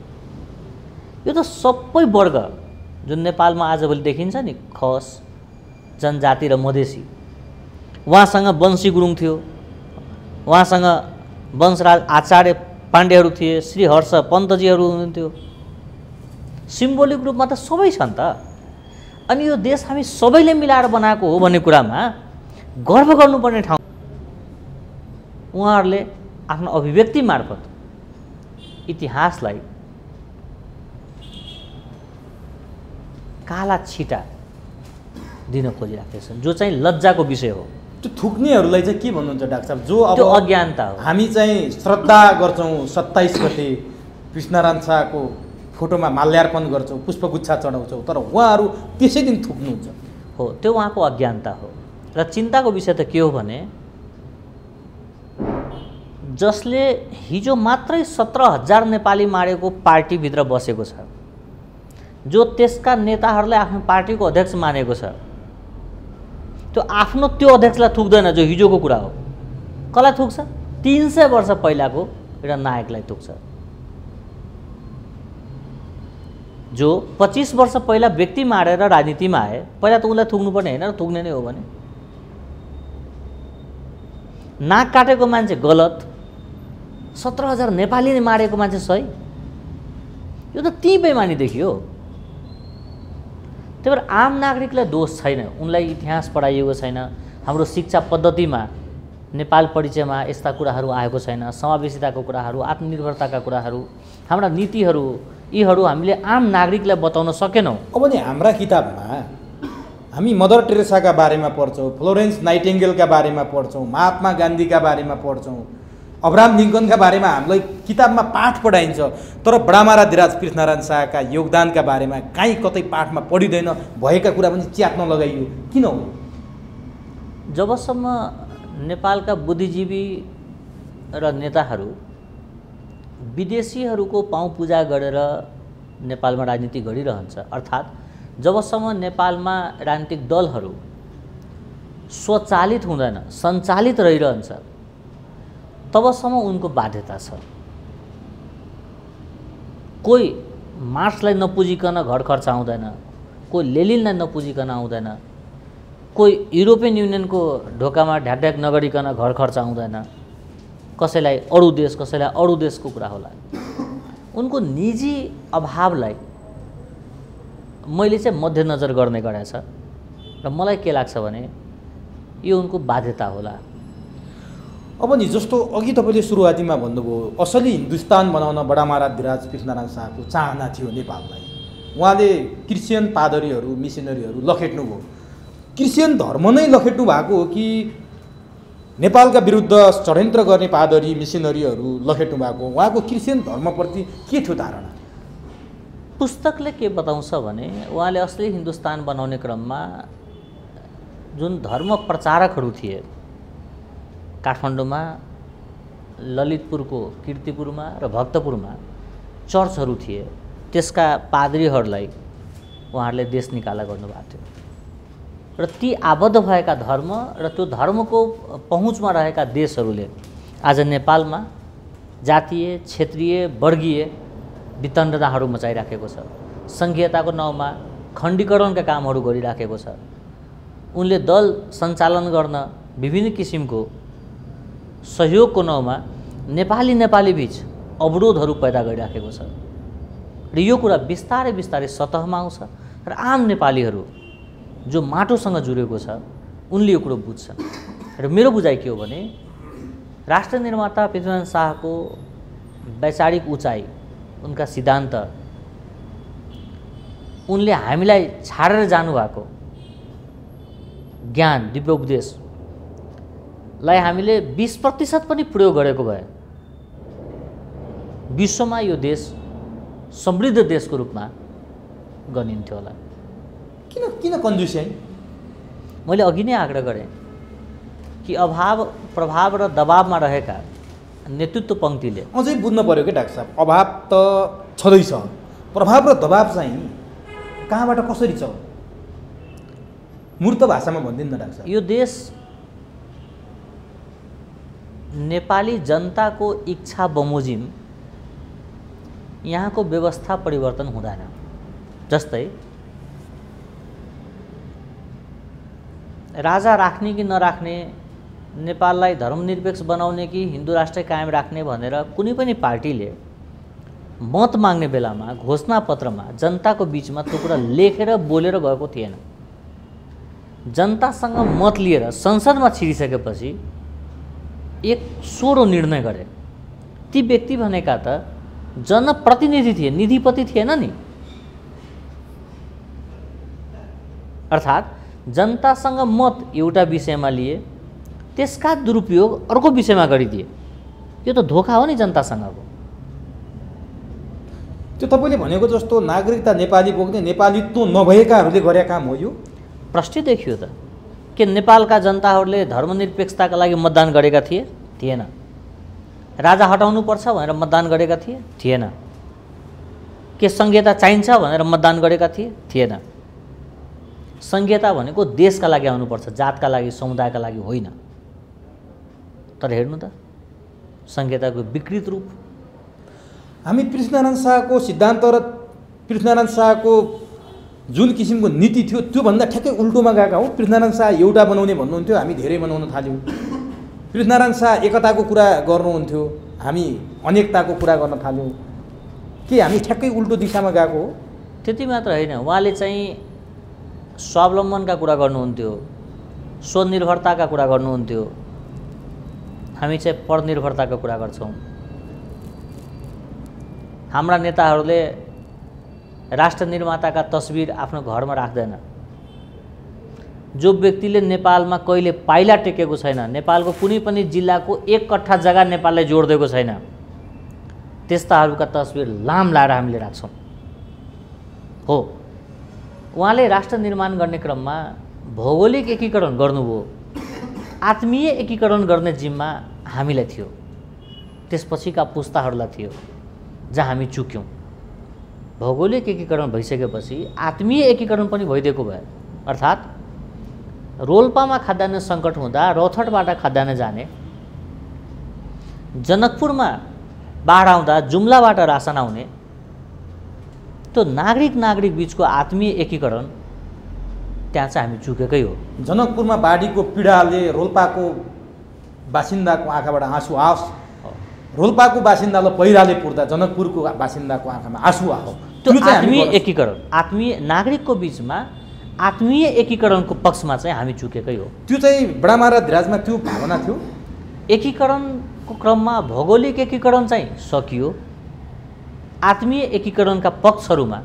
Speaker 1: यो त सबै वर्ग जुन नेपालमा आजभोलि देखिन्छ नि, खस जनजाति र मधेसी, उहाँसँग वंशी गुरुङ थियो, उहाँसँग वंशराज आचार्य पाण्डेहरू थिए, श्री हर्ष पन्तजीहरू हुनुहुन्थ्यो। सिम्बोलिक रूपमा त सबै छन् त। अनि यो देश हामी सबैले मिलाएर बनाएको हो भन्ने कुरामा गर्व गर्नुपर्ने ठाउँ। उहाँहरूले आफ्नो अभिव्यक्ति मार्फत इतिहासलाई काला छिटा दिन खोजिराखेका छन्, जो चाहिँ लज्जाको विषय हो।
Speaker 2: त्यो थुक्नेहरूलाई चाहिँ के भन्नुहुन्छ डाक्टर साहब? जो अब
Speaker 1: त्यो अज्ञानता हो।
Speaker 2: हामी चाहिँ श्रद्धा गर्छौँ 27 गते पृथ्वीनारायण शाहको फोटोमा माल्यार्पण गर्छौँ, पुष्पगुच्छा चढाउँछौँ, तर उहाँहरू त्यसै दिन थुक्नुहुन्छ।
Speaker 1: हो, त्यो उहाँको अज्ञानता हो। र चिन्ताको विषय त के हो भने जसले हिजो मात्रै 17,000 नेपाली मारेको पार्टीभित्र बसेको छ, जो त्यसका नेताहरूलाई आफ्नो पार्टीको अध्यक्ष मानेको छ, त्यो आफ्नो त्यो अध्यक्षलाई थुक्दैन जो हिजोको कुरा हो। कसलाई थुक्छ? 300 वर्ष पहिलाको एउटा नायकलाई थुक्छ, जो 25 वर्ष पहिला व्यक्ति मारेर राजनीतिमा आए। पहिला त उसलाई थुक्नुपर्ने होइन र थुक्ने नै हो भने नाक काटेको मान्छे गलत, 17,000 नेपालीले मारेको मान्छे सही। यो त ती बेमानी देखियो। त्यही भएर आम नागरिकलाई दोष छैन, उनलाई इतिहास पढाइएको छैन, हाम्रो शिक्षा पद्धतिमा नेपाल परिचयमा यस्ता कुराहरू आएको छैन, समावेशिताको कुराहरू, आत्मनिर्भरताका कुराहरू, हाम्रा नीतिहरू, यीहरू हामीले आम नागरिकलाई बताउन सकेनौँ।
Speaker 2: अब नि हाम्रा किताबमा हामी मदर टेरेसाका बारेमा पढ्छौँ, फ्लोरेन्स नाइटिङ्गेलका बारेमा पढ्छौँ, महात्मा गान्धीका बारेमा पढ्छौँ, अब्राहम लिङ्कनका बारेमा हामीलाई किताबमा पाठ पढाइन्छ, तर बडामारा धिराज पृथ्वीनारायण शाहका योगदानका बारेमा काहीँ कतै पाठमा पढिँदैन, भएका कुरा पनि च्यात्न लगाइयो। किन हो?
Speaker 1: जबसम्म नेपालका बुद्धिजीवी र नेताहरू विदेशीहरूको पाउँ पूजा गरेर नेपालमा राजनीति गरिरहन्छ, अर्थात् जबसम्म नेपालमा राजनीतिक दलहरू स्वचालित हुँदैन, सञ्चालित रहिरहन्छ, तबसम्म उनको बाध्यता छ। कोही मार्क्सलाई नपुजिकन घर खर्च आउँदैन, कोही लेनिनलाई नपुजिकन आउँदैन, कोही युरोपियन युनियनको ढोकामा ढ्याकढ्याक नगरिकन घर खर्च आउँदैन। कसैलाई अरू देश, कसैलाई अरू देशको कुरा होला। उनको निजी अभावलाई मैले चाहिँ मध्यनजर गर्ने गरेछ र मलाई के लाग्छ भने यो उनको बाध्यता होला।
Speaker 2: अब नि जस्तो अघि तपाईँले सुरुवातीमा भन्नुभयो, असली हिन्दुस्तान बनाउन बडामारा धिराज पृथ्वीनारायण शाहको चाहना थियो नेपाललाई। उहाँले क्रिस्चियन पादरीहरू, मिसनरीहरू लखेट्नुभयो। क्रिस्चियन धर्म नै लखेट्नु भएको हो कि नेपालका विरुद्ध षड्यन्त्र गर्ने पादरी, मिसनरीहरू लखेट्नु भएको? उहाँको क्रिस्चियन धर्मप्रति के थियो धारणा?
Speaker 1: पुस्तकले के बताउँछ भने उहाँले असली हिन्दुस्तान बनाउने क्रममा जुन धर्म प्रचारकहरू थिए, काठमाडौँमा, ललितपुरको कीर्तिपुरमा र भक्तपुरमा चर्चहरू थिए, त्यसका पादरीहरूलाई उहाँहरूले देश निकाला गर्नुभएको थियो। र ती आबद्ध भएका धर्म र त्यो धर्मको पहुँचमा रहेका देशहरूले आज नेपालमा जातीय, क्षेत्रीय, वर्गीय वितण्डनाहरू मचाइराखेको छ। सङ्घीयताको नाउँमा खण्डीकरणका कामहरू गरिराखेको छ। उनले दल सञ्चालन गर्न विभिन्न किसिमको सहयोगको नाउँमा नेपाली बीच अवरोधहरू पैदा गरिराखेको छ। र यो कुरा बिस्तारै बिस्तारै सतहमा आउँछ र आम नेपालीहरू जो माटोसँग जुरेको छ उनले यो कुरो बुझ्छन्। र मेरो बुझाइ के हो भने राष्ट्र निर्माता पृथ्वीनारायण शाहको वैचारिक उचाइ, उनका सिद्धान्त, उनले हामीलाई छाडेर जानुभएको ज्ञान, दिव्य उपदेशलाई हामीले 20% पनि प्रयोग गरेको भए विश्वमा यो देश समृद्ध देशको रूपमा गनिन्थ्यो होला।
Speaker 2: किन कन्जुसी?
Speaker 1: मैले अघि नै आग्रह गरेँ कि अभाव, प्रभाव र दबावमा रहेका नेतृत्व पङ्क्तिले
Speaker 2: अझै बुझ्नु पर्यो कि डाक्टर साहब, अभाव त छँदैछ, प्रभाव र दबाव चाहिँ कहाँबाट कसरी छ? मूर्त भाषामा भनिदिनु न डाक्टर साहब।
Speaker 1: यो देश नेपाली जनताको इच्छा बमोजिम यहाँको व्यवस्था परिवर्तन हुँदैन। जस्तै राजा राख्ने कि नराख्ने, नेपाललाई धर्मनिरपेक्ष बनाउने कि हिन्दू राष्ट्र कायम राख्ने भनेर कुनै पनि पार्टीले मत माग्ने बेलामा घोषणापत्रमा जनताको बीचमा त्यो कुरा लेखेर बोलेर गएको थिएन। जनतासँग मत लिएर संसदमा छिरिसकेपछि एक सोरो निर्णय गरे। ती व्यक्ति भनेका त जनप्रतिनिधि थिए, निधिपति थिएन नि। अर्थात् जनतासँग मत एउटा विषयमा लिए त्यसका दुरुपयोग अर्को विषयमा गरिदिए। यो त धोका हो नि जनतासँगको।
Speaker 2: त्यो तपाईँले भनेको जस्तो नागरिकता नेपाली बोक्ने नेपालीत्व नभएकाहरूले गरे काम हो यो?
Speaker 1: प्रश्न देखियो त के नेपालका जनताहरूले धर्मनिरपेक्षताका लागि मतदान गरेका थिए? थिएन। राजा हटाउनुपर्छ भनेर मतदान गरेका थिए? थिएन। के संहिता चाहिन्छ भनेर मतदान गरेका थिए? थिएन। संहिता भनेको देशका लागि आउनुपर्छ, जातका लागि, समुदायका लागि होइन। तर हेर्नु त संहिताको विकृत रूप।
Speaker 2: हामी पृथ्वीनारायण शाहको सिद्धान्त र पृथ्वीनारायण शाहको जुन किसिमको नीति थियो त्योभन्दा ठ्याक्कै उल्टोमा गएका हौँ। पृथ्वीनारायण शाह एउटा बनाउने भन्नुहुन्थ्यो, हामी धेरै बनाउन थाल्यौँ। पृथ्वीनारायण शाह एकताको कुरा गर्नुहुन्थ्यो, हामी अनेकताको कुरा गर्न थाल्यौँ। के हामी ठ्याक्कै उल्टो दिशामा गएको हो?
Speaker 1: त्यति मात्र होइन, उहाँले चाहिँ स्वावलम्बनका कुरा गर्नुहुन्थ्यो, स्वनिर्भरताका कुरा गर्नुहुन्थ्यो। हामी चाहिँ परनिर्भरताको कुरा गर्छौँ। हाम्रा नेताहरूले राष्ट्र निर्माताका तस्बिर आफ्नो घरमा राख्दैन। जो व्यक्तिले नेपालमा कहिले पाइला टेकेको छैन, नेपालको कुनै पनि जिल्लाको एक कट्ठा जग्गा नेपाललाई जोडिदिएको छैन, त्यस्ताहरूका तस्बिर लाम लाएर हामीले राख्छौँ। हो, उहाँले राष्ट्र निर्माण गर्ने क्रममा भौगोलिक एकीकरण गर्नुभयो, आत्मीय एकीकरण गर्ने जिम्मा हामीलाई थियो, त्यसपछिका पुस्ताहरूलाई थियो, जहाँ हामी चुक्यौँ। भौगोलिक एकीकरण भइसकेपछि आत्मीय एकीकरण पनि भइदिएको भयो। अर्थात् रोल्पामा खाद्यान्न सङ्कट हुँदा रौथटबाट खाद्यान्न जाने, जनकपुरमा बाढ आउँदा जुम्लाबाट रासन आउने, त्यो नागरिक बीचको आत्मीय एकीकरण त्यहाँ चाहिँ हामी चुकेकै हो।
Speaker 2: जनकपुरमा बाढीको पीडाले रोल्पाको बासिन्दाको आँखाबाट आँसु आओस्, रोल्पाको बासिन्दालाई पहिराले पुर्दा जनकपुरको बासिन्दाको आँखामा आँसु आओ।
Speaker 1: त्यो आत्मीय एकीकरण, आत्मीय नागरिकको बिचमा आत्मीय एकीकरणको पक्षमा चाहिँ हामी चुकेकै हो।
Speaker 2: त्यो चाहिँ बडामा र धिराजमा त्यो भावना थियो।
Speaker 1: एकीकरणको क्रममा भौगोलिक एकीकरण चाहिँ सकियो, आत्मीय एकीकरणका पक्षहरूमा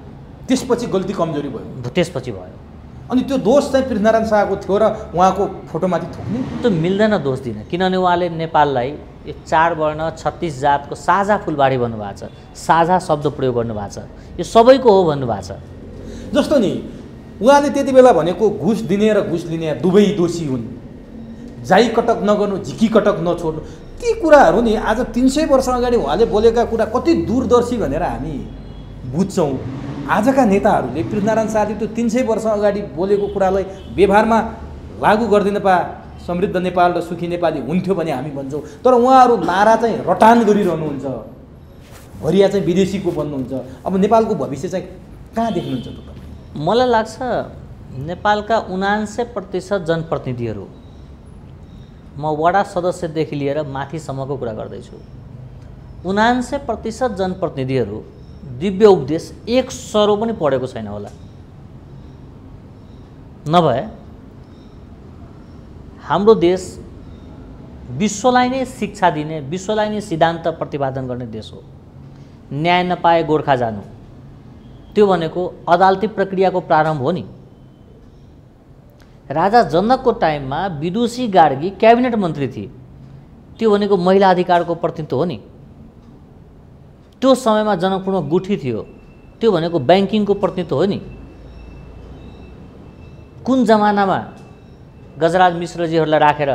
Speaker 2: त्यसपछि गल्ती कमजोरी भयो,
Speaker 1: त्यसपछि भयो।
Speaker 2: अनि त्यो दोष चाहिँ पृथ्वीनारायण शाहको थियो र उहाँको फोटोमाथि थोक्ने
Speaker 1: त्यो मिल्दैन दोष दिन। किनभने उहाँले नेपाललाई यो 4 वर्ण 36 जातको साझा फुलबारी भन्नुभएको छ, साझा शब्द प्रयोग गर्नुभएको छ, यो सबैको हो भन्नुभएको छ।
Speaker 2: जस्तो नि उहाँले त्यति बेला भनेको घुस दिने र घुस लिने दुवै दोषी हुन्, जाई कटक नगर्नु, झिकी कटक नछोड्नु, ती कुराहरू नि आज 300 वर्ष अगाडि उहाँले बोलेका कुरा कति दूरदर्शी भनेर हामी बुझ्छौँ। आजका नेताहरूले पृथ्वीनारायण शाहले त्यो 300 वर्ष अगाडि बोलेको कुरालाई व्यवहारमा लागू गरिदिन पा समृद्ध नेपाल र सुखी नेपाली हुन्थ्यो भने हामी भन्छौँ। तर उहाँहरू नारा चाहिँ रटान गरिरहनुहुन्छ, भरिया चाहिँ विदेशीको बन्नुहुन्छ। अब नेपालको भविष्य चाहिँ कहाँ देख्नुहुन्छ तपाईँ?
Speaker 1: मलाई लाग्छ नेपालका 79% जनप्रतिनिधिहरू, म वडा सदस्यदेखि लिएर माथिसम्मको कुरा गर्दैछु, 79% जनप्रतिनिधिहरू दिव्य उपदेश एक सरो पनि पढेको छैन होला। नभए हाम्रो देश विश्वलाई नै शिक्षा दिने, विश्वलाई नै सिद्धान्त प्रतिपादन गर्ने देश हो। न्याय नपाए गोर्खा जानु, त्यो भनेको अदालती प्रक्रियाको प्रारम्भ हो नि। राजा जनकको टाइममा विदुषी गार्गी क्याबिनेट मन्त्री थिए, त्यो भनेको महिला अधिकारको प्रतिनिधित्व हो नि। त्यो समयमा जनकपुरमा गुठी थियो, त्यो भनेको ब्याङ्किङको प्रतिनिधित्व हो नि। कुन जमानामा गजराज मिश्रजीहरूलाई राखेर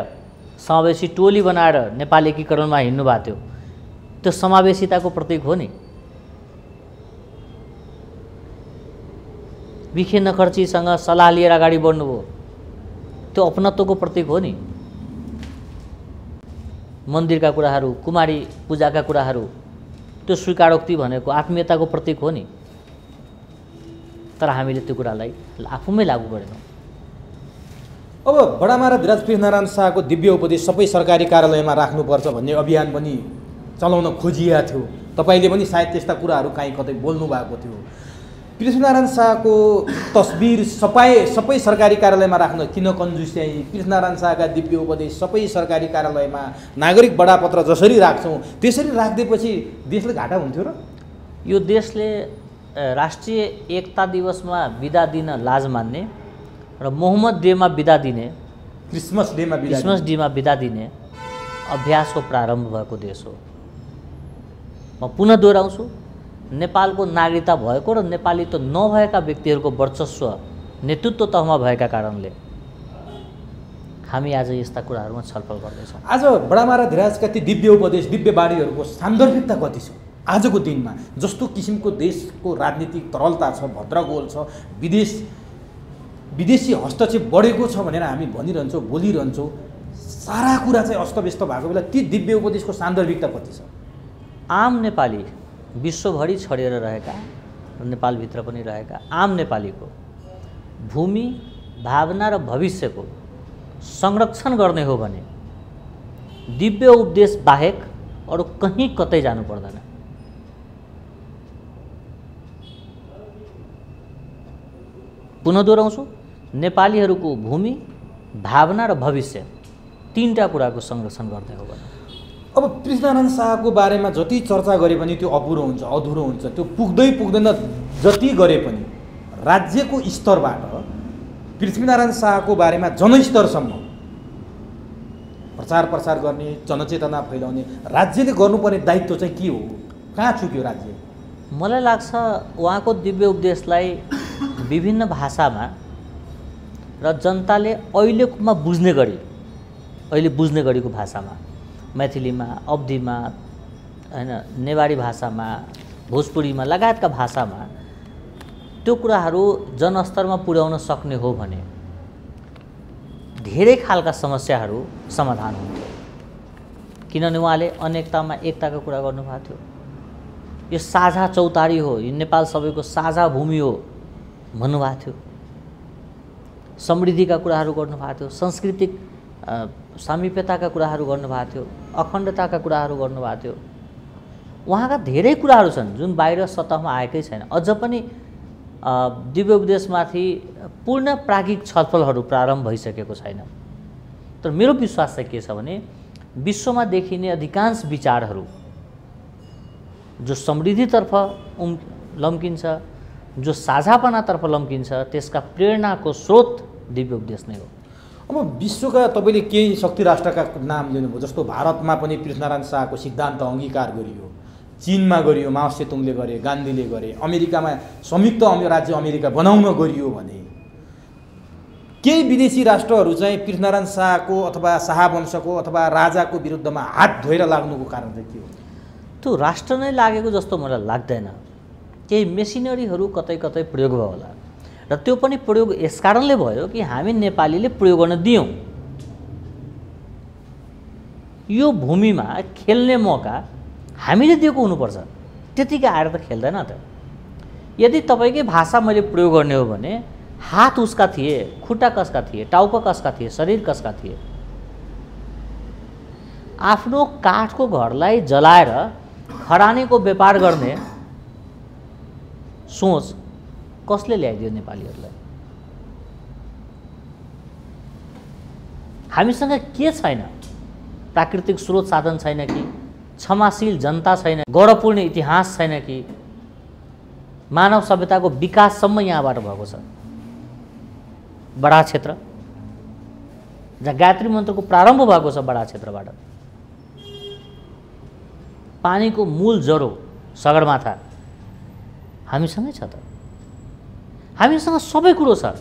Speaker 1: समावेशी टोली बनाएर नेपाल एकीकरणमा हिँड्नु भएको थियो, त्यो समावेशिताको प्रतीक हो नि। विखे नखर्चीसँग सल्लाह लिएर अगाडि बढ्नुभयो, त्यो अपनत्वको प्रतीक हो नि। मन्दिरका कुराहरू, कुमारी पूजाका कुराहरू, त्यो स्वीकारोक्ति भनेको आत्मीयताको प्रतीक हो नि। तर हामीले त्यो कुरालाई आफूमै लागू गरेनौँ।
Speaker 2: अब बडामा र धिराज पृथ्वीनारायण शाहको दिव्य उपदेश सबै सरकारी कार्यालयमा राख्नुपर्छ भन्ने अभियान पनि चलाउन खोजिएको थियो। तपाईँले पनि सायद त्यस्ता कुराहरू काहीँ कतै बोल्नु भएको थियो। पृथ्वीनारायण शाहको तस्बिर सबै सरकारी कार्यालयमा राख्न किन कन्जुस्याइ? पृथ्वीनारायण शाहका दिव्य उपदेश सबै सरकारी कार्यालयमा नागरिक बडापत्र जसरी राख्छौँ त्यसरी राखिदिएपछि देशले घाटा हुन्थ्यो र?
Speaker 1: यो देशले राष्ट्रिय एकता दिवसमा बिदा दिन लाज मान्ने र मोहम्मद डेमा बिदा दिने
Speaker 2: क्रिसमस डेमा बिदा
Speaker 1: क्रिसमस डेमा बिदा दिने अभ्यासको प्रारम्भ भएको देश हो। म पुनः दोहोऱ्याउँछु, नेपालको नागरिकता भएको र नेपाली त नभएका व्यक्तिहरूको वर्चस्व नेतृत्व तहमा भएका कारणले हामी आज यस्ता कुराहरूमा छलफल गर्दैछौँ।
Speaker 2: आज बडामा र धिराजका ती दिव्य उपदेश दिव्य बाणीहरूको सान्दर्भिकता कति छ आजको दिनमा? जस्तो किसिमको देशको राजनीतिक तरलता छ, भद्रगोल छ, विदेशी हस्तक्षेप बढेको छ भनेर हामी भनिरहन्छौँ, बोलिरहन्छौँ, सारा कुरा चाहिँ अस्तव्यस्त भएको बेला ती दिव्य उपदेशको सान्दर्भिकता कति छ?
Speaker 1: आम नेपाली विश्वभरि छरिएर रहेका र नेपालभित्र पनि रहेका आम नेपालीको भूमि, भावना र भविष्यको संरक्षण गर्ने हो भने दिव्य उपदेश बाहेक अरू कहीँ कतै जानु पर्दैन। पुनः दोहोऱ्याउँछु, नेपालीहरूको भूमि, भावना र भविष्य तीनटा कुराको संरक्षण गर्ने हो भने।
Speaker 2: अब पृथ्वीनारायण शाहको बारेमा जति चर्चा गरे पनि त्यो अपुरो हुन्छ, अधुरो हुन्छ, त्यो पुग्दै पुग्दैन। जति गरे पनि राज्यको स्तरबाट पृथ्वीनारायण शाहको बारेमा जनस्तरसम्म प्रचार प्रसार गर्ने, जनचेतना फैलाउने राज्यले गर्नुपर्ने दायित्व चाहिँ के हो? कहाँ चुक्यो राज्य?
Speaker 1: मलाई लाग्छ उहाँको दिव्य उपदेशलाई विभिन्न भाषामा र जनताले अहिलेकोमा बुझ्ने गरी, अहिले बुझ्ने गरेको भाषामा, मैथिलीमा, अवधीमा, हैन, नेवारी भाषामा, भोजपुरीमा लगायतका भाषामा त्यो कुराहरू जनस्तरमा पुर्याउन सक्ने हो भने धेरै खालका समस्याहरू समाधान हुन्थ्यो। किनभने उहाँले अनेकतामा एकताको कुरा गर्नुभएको थियो। यो साझा चौतारी हो, यो नेपाल सबैको साझा भूमि हो भन्नुभएको थियो। समृद्धिका कुराहरू गर्नुभएको थियो, सांस्कृतिक सामिप्यताका कुराहरू गर्नुभएको थियो, अखण्डताका कुराहरू गर्नुभएको थियो। उहाँका धेरै कुराहरू छन् जुन बाहिर सतहमा आएकै छैन। अझ पनि दिव्य उपदेशमाथि पूर्ण प्राज्ञिक छलफलहरू प्रारम्भ भइसकेको छैन। तर मेरो विश्वास चाहिँ के छ भने विश्वमा देखिने अधिकांश विचारहरू जो समृद्धितर्फ लम्किन्छ, जो साझापनातर्फ लम्किन्छ, त्यसका प्रेरणाको स्रोत दिव्य उपदेश नै हो।
Speaker 2: अब विश्वका तपाईँले केही शक्ति राष्ट्रका नाम लिनुभयो, जस्तो भारतमा पनि पृथ्वीनारायण शाहको सिद्धान्त अङ्गीकार गरियो, चीनमा गरियो, माओ सेतुङले गरे, गान्धीले गरे, अमेरिकामा संयुक्त राज्य अमेरिका बनाउन गरियो भने केही विदेशी राष्ट्रहरू चाहिँ पृथ्वीनारायण शाहको अथवा शाहवंशको अथवा राजाको विरुद्धमा हात धोएर लाग्नुको कारण चाहिँ के हो?
Speaker 1: त्यो राष्ट्र नै लागेको जस्तो मलाई लाग्दैन। केही मेसिनरीहरू कतै कतै प्रयोग भयो होला र त्यो पनि प्रयोग यस कारणले भयो कि हामी नेपालीले प्रयोग गर्न दियौँ। यो भूमिमा खेल्ने मौका हामीले दिएको हुनुपर्छ, त्यतिकै आएर त खेल्दैन त। यदि तपाईँकै भाषा मैले प्रयोग गर्ने हो भने हात उसका थिए, खुट्टा कसका थिए, टाउको कसका थिए, शरीर कसका थिए। आफ्नो काठको घरलाई जलाएर खरानीको व्यापार गर्ने सोच कसले ल्याइदियो नेपालीहरूलाई? हामीसँग के छैन? प्राकृतिक स्रोत साधन छैन कि? क्षमाशील जनता छैन? गौरवपूर्ण इतिहास छैन कि? मानव सभ्यताको विकाससम्म यहाँबाट भएको छ। बडा क्षेत्र जहाँ गायत्री मन्त्रको प्रारम्भ भएको छ, बडा क्षेत्रबाट पानीको मूल जरो सगरमाथा हामीसँगै छ त। हामीसँग सबै कुरो छ,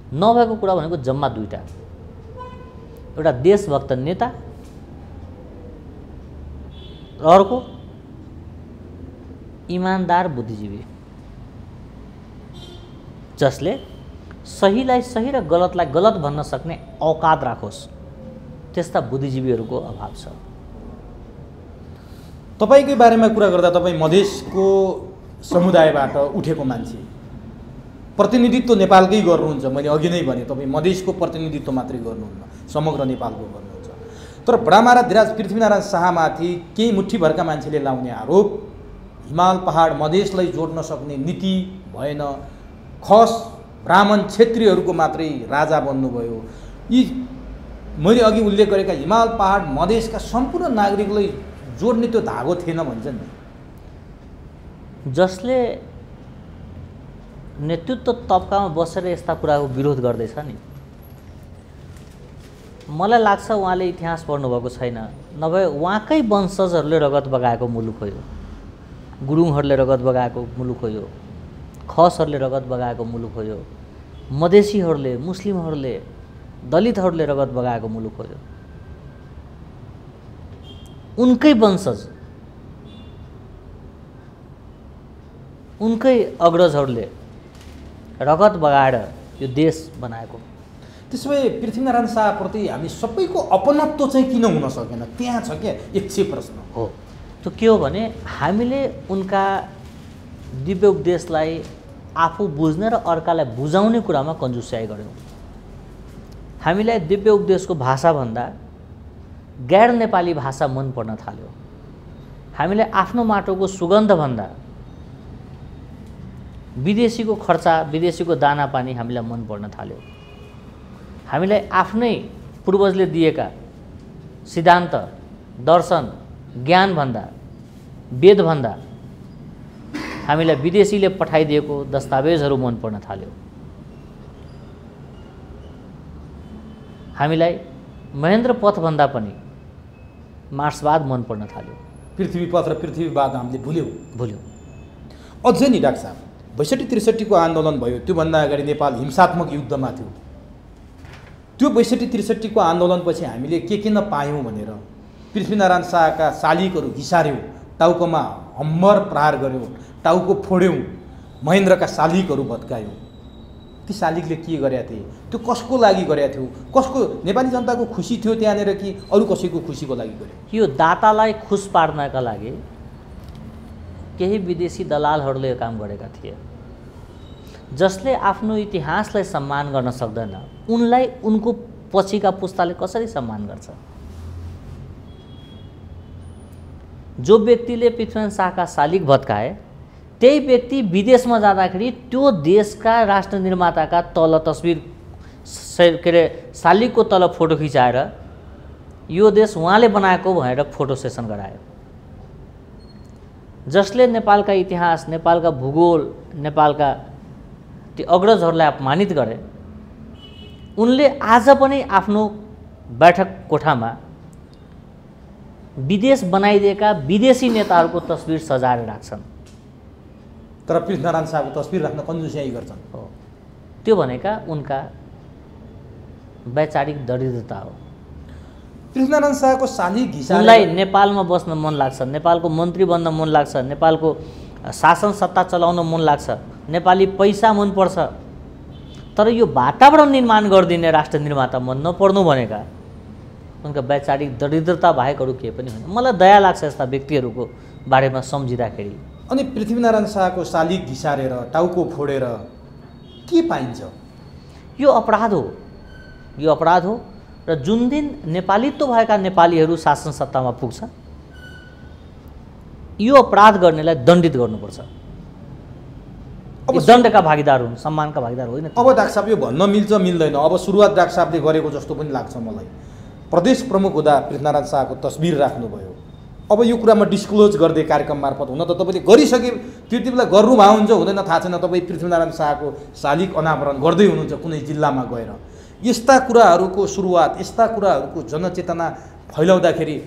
Speaker 1: नभएको कुरा भनेको जम्मा दुईटा, एउटा देशभक्त नेता र अर्को इमानदार बुद्धिजीवी जसले सहीलाई सही र गलतलाई गलत भन्न सक्ने औकात राखोस्। त्यस्ता बुद्धिजीवीहरूको अभाव छ।
Speaker 2: तपाईँकै बारेमा कुरा गर्दा तपाईँ मधेसको समुदायबाट उठेको मान्छे, प्रतिनिधित्व नेपालकै गर्नुहुन्छ। मैले अघि नै भने तपाईँ मधेसको प्रतिनिधित्व मात्रै गर्नुहुन्न, समग्र नेपालको गर्नुहुन्छ। तर बडामा र धिराज पृथ्वीनारायण शाहमाथि केही मुठ्ठीभरका मान्छेले लाउने आरोप हिमाल पहाड मधेसलाई जोड्न सक्ने नीति भएन, खस ब्राह्मण क्षेत्रीहरूको मात्रै राजा बन्नुभयो। यी मैले अघि उल्लेख गरेका हिमाल पहाड मधेसका सम्पूर्ण नागरिकलाई जोड्ने त्यो धागो थिएन भन्छन् नि।
Speaker 1: जसले नेतृत्व तबकामा बसेर यस्ता कुराको विरोध गर्दैछ नि, मलाई लाग्छ उहाँले इतिहास पढ्नुभएको छैन, नभए उहाँकै वंशजहरूले रगत बगाएको मुलुक हो यो। गुरुङहरूले रगत बगाएको मुलुक हो यो, खसहरूले रगत बगाएको मुलुक हो यो, मधेसीहरूले, मुस्लिमहरूले, दलितहरूले रगत बगाएको मुलुक हो यो। उनकै वंशज, उनकै अग्रजहरूले रगत बगाएर यो देश बनाएको।
Speaker 2: त्यसो भए पृथ्वीनारायण शाहप्रति हामी सबैको अपनत्व चाहिँ किन हुन सकेन? त्यहाँ छ क्या एक चाहिँ प्रश्न
Speaker 1: हो। त्यो के हो भने हामीले उनका दिव्य उपदेशलाई आफू बुझ्ने र अर्कालाई बुझाउने कुरामा कन्जुस्याइ गऱ्यौँ। हामीलाई दिव्य उपदेशको भाषाभन्दा गैर नेपाली भाषा मन पर्न थाल्यो। हामीलाई आफ्नो माटोको सुगन्धभन्दा विदेशीको खर्चा, विदेशीको दाना पानी हामीलाई मन पर्न थाल्यो। हामीलाई आफ्नै पूर्वजले दिएका सिद्धान्त, दर्शन, ज्ञानभन्दा, वेदभन्दा हामीलाई विदेशीले पठाइदिएको दस्तावेजहरू मन पर्न थाल्यो। हामीलाई महेन्द्र पथभन्दा पनि मार्क्सवाद मन पर्न थाल्यो।
Speaker 2: पृथ्वी पथ र पृथ्वीवाद हामीले भुल्यौँ। अझै नि डाक्टर साहब 62-63 को आन्दोलन भयो, त्योभन्दा अगाडि नेपाल हिंसात्मक युद्धमा थियो। त्यो 62-63 को आन्दोलनपछि हामीले के नपायौँ भनेर पृथ्वीनारायण शाहका शालिगहरू घिसार्यौँ, टाउकोमा हम्बर प्रहार गऱ्यौँ, टाउको फोड्यौँ, महेन्द्रका शालिगहरू भत्कायौँ। ती शालिगले के गरेका थिए? त्यो कसको लागि गरेका थियो? कसको? नेपाली जनताको खुसी थियो त्यहाँनिर कि अरू कसैको खुसीको लागि गरे?
Speaker 1: यो दातालाई खुस पार्नका लागि केही विदेशी दलालहरूले यो काम गरेका थिए। जसले आफ्नो इतिहासलाई सम्मान गर्न सक्दैन, उनलाई उनको पछिका पुस्ताले कसरी सम्मान गर्छ? जो व्यक्तिले पृथ्वीनारायण शाहका शालिग भत्काए, त्यही व्यक्ति विदेशमा जाँदाखेरि त्यो देशका राष्ट्र निर्माताका तल तस्बिर के अरे शालिगको तल फोटो खिचाएर यो देश उहाँले बनाएको भनेर फोटो सेसन गरायो। जसले नेपालका इतिहास, नेपालका भूगोल, नेपालका ती अग्रजहरूलाई अपमानित गरे, उनले आज पनि आफ्नो बैठक कोठामा विदेश बनाइदिएका विदेशी नेताहरूको तस्बिर सजाएर राख्छन्।
Speaker 2: तर पृथ्वीनारायण शाहको तस्बिर राख्न कन्जुस्याइ गर्छन्।
Speaker 1: हो, त्यो भनेका उनका वैचारिक दरिद्रता हो।
Speaker 2: पृथ्वीनारायण शाहको शालिग घिसारे
Speaker 1: उनलाई नेपालमा बस्न मन लाग्छ, नेपालको मन्त्री बन्न मन लाग्छ, नेपालको शासन सत्ता चलाउन मन लाग्छ, नेपाली पैसा मनपर्छ। तर यो वातावरण निर्माण गरिदिने राष्ट्र निर्माता मन नपर्नु भनेका उनका वैचारिक दरिद्रता बाहेक अरू केही पनि होइन। मलाई दया लाग्छ यस्ता व्यक्तिहरूको बारेमा सम्झिँदाखेरि।
Speaker 2: अनि पृथ्वीनारायण शाहको शालिग घिसारेर टाउको फोडेर के पाइन्छ?
Speaker 1: यो अपराध हो, यो अपराध हो। र जुन दिन नेपालीत्व भएका नेपालीहरू शासन सत्तामा पुग्छ, यो अपराध गर्नेलाई दण्डित गर्नुपर्छ। अब दण्डका भागीदार हुन्, सम्मानका भागीदार होइन।
Speaker 2: अब डाक्टर साहब यो भन्न मिल्छ मिल्दैन? अब सुरुवात डाक्टर साहबले गरेको जस्तो पनि लाग्छ मलाई। प्रदेश प्रमुख हुँदा पृथ्वीनारायण शाहको तस्बिर राख्नुभयो। अब यो कुरामा डिस्क्लोज गर्दै कार्यक्रम मार्फत हुन त तपाईँले गरिसके, त्यति बेला गर्नुभएको हुन्छ हुँदैन थाहा छैन, तपाईँ पृथ्वीनारायण शाहको शालिग अनावरण गर्दै हुनुहुन्छ कुनै जिल्लामा गएर। यस्ता कुराहरूको सुरुवात, यस्ता कुराहरूको जनचेतना फैलाउँदाखेरि,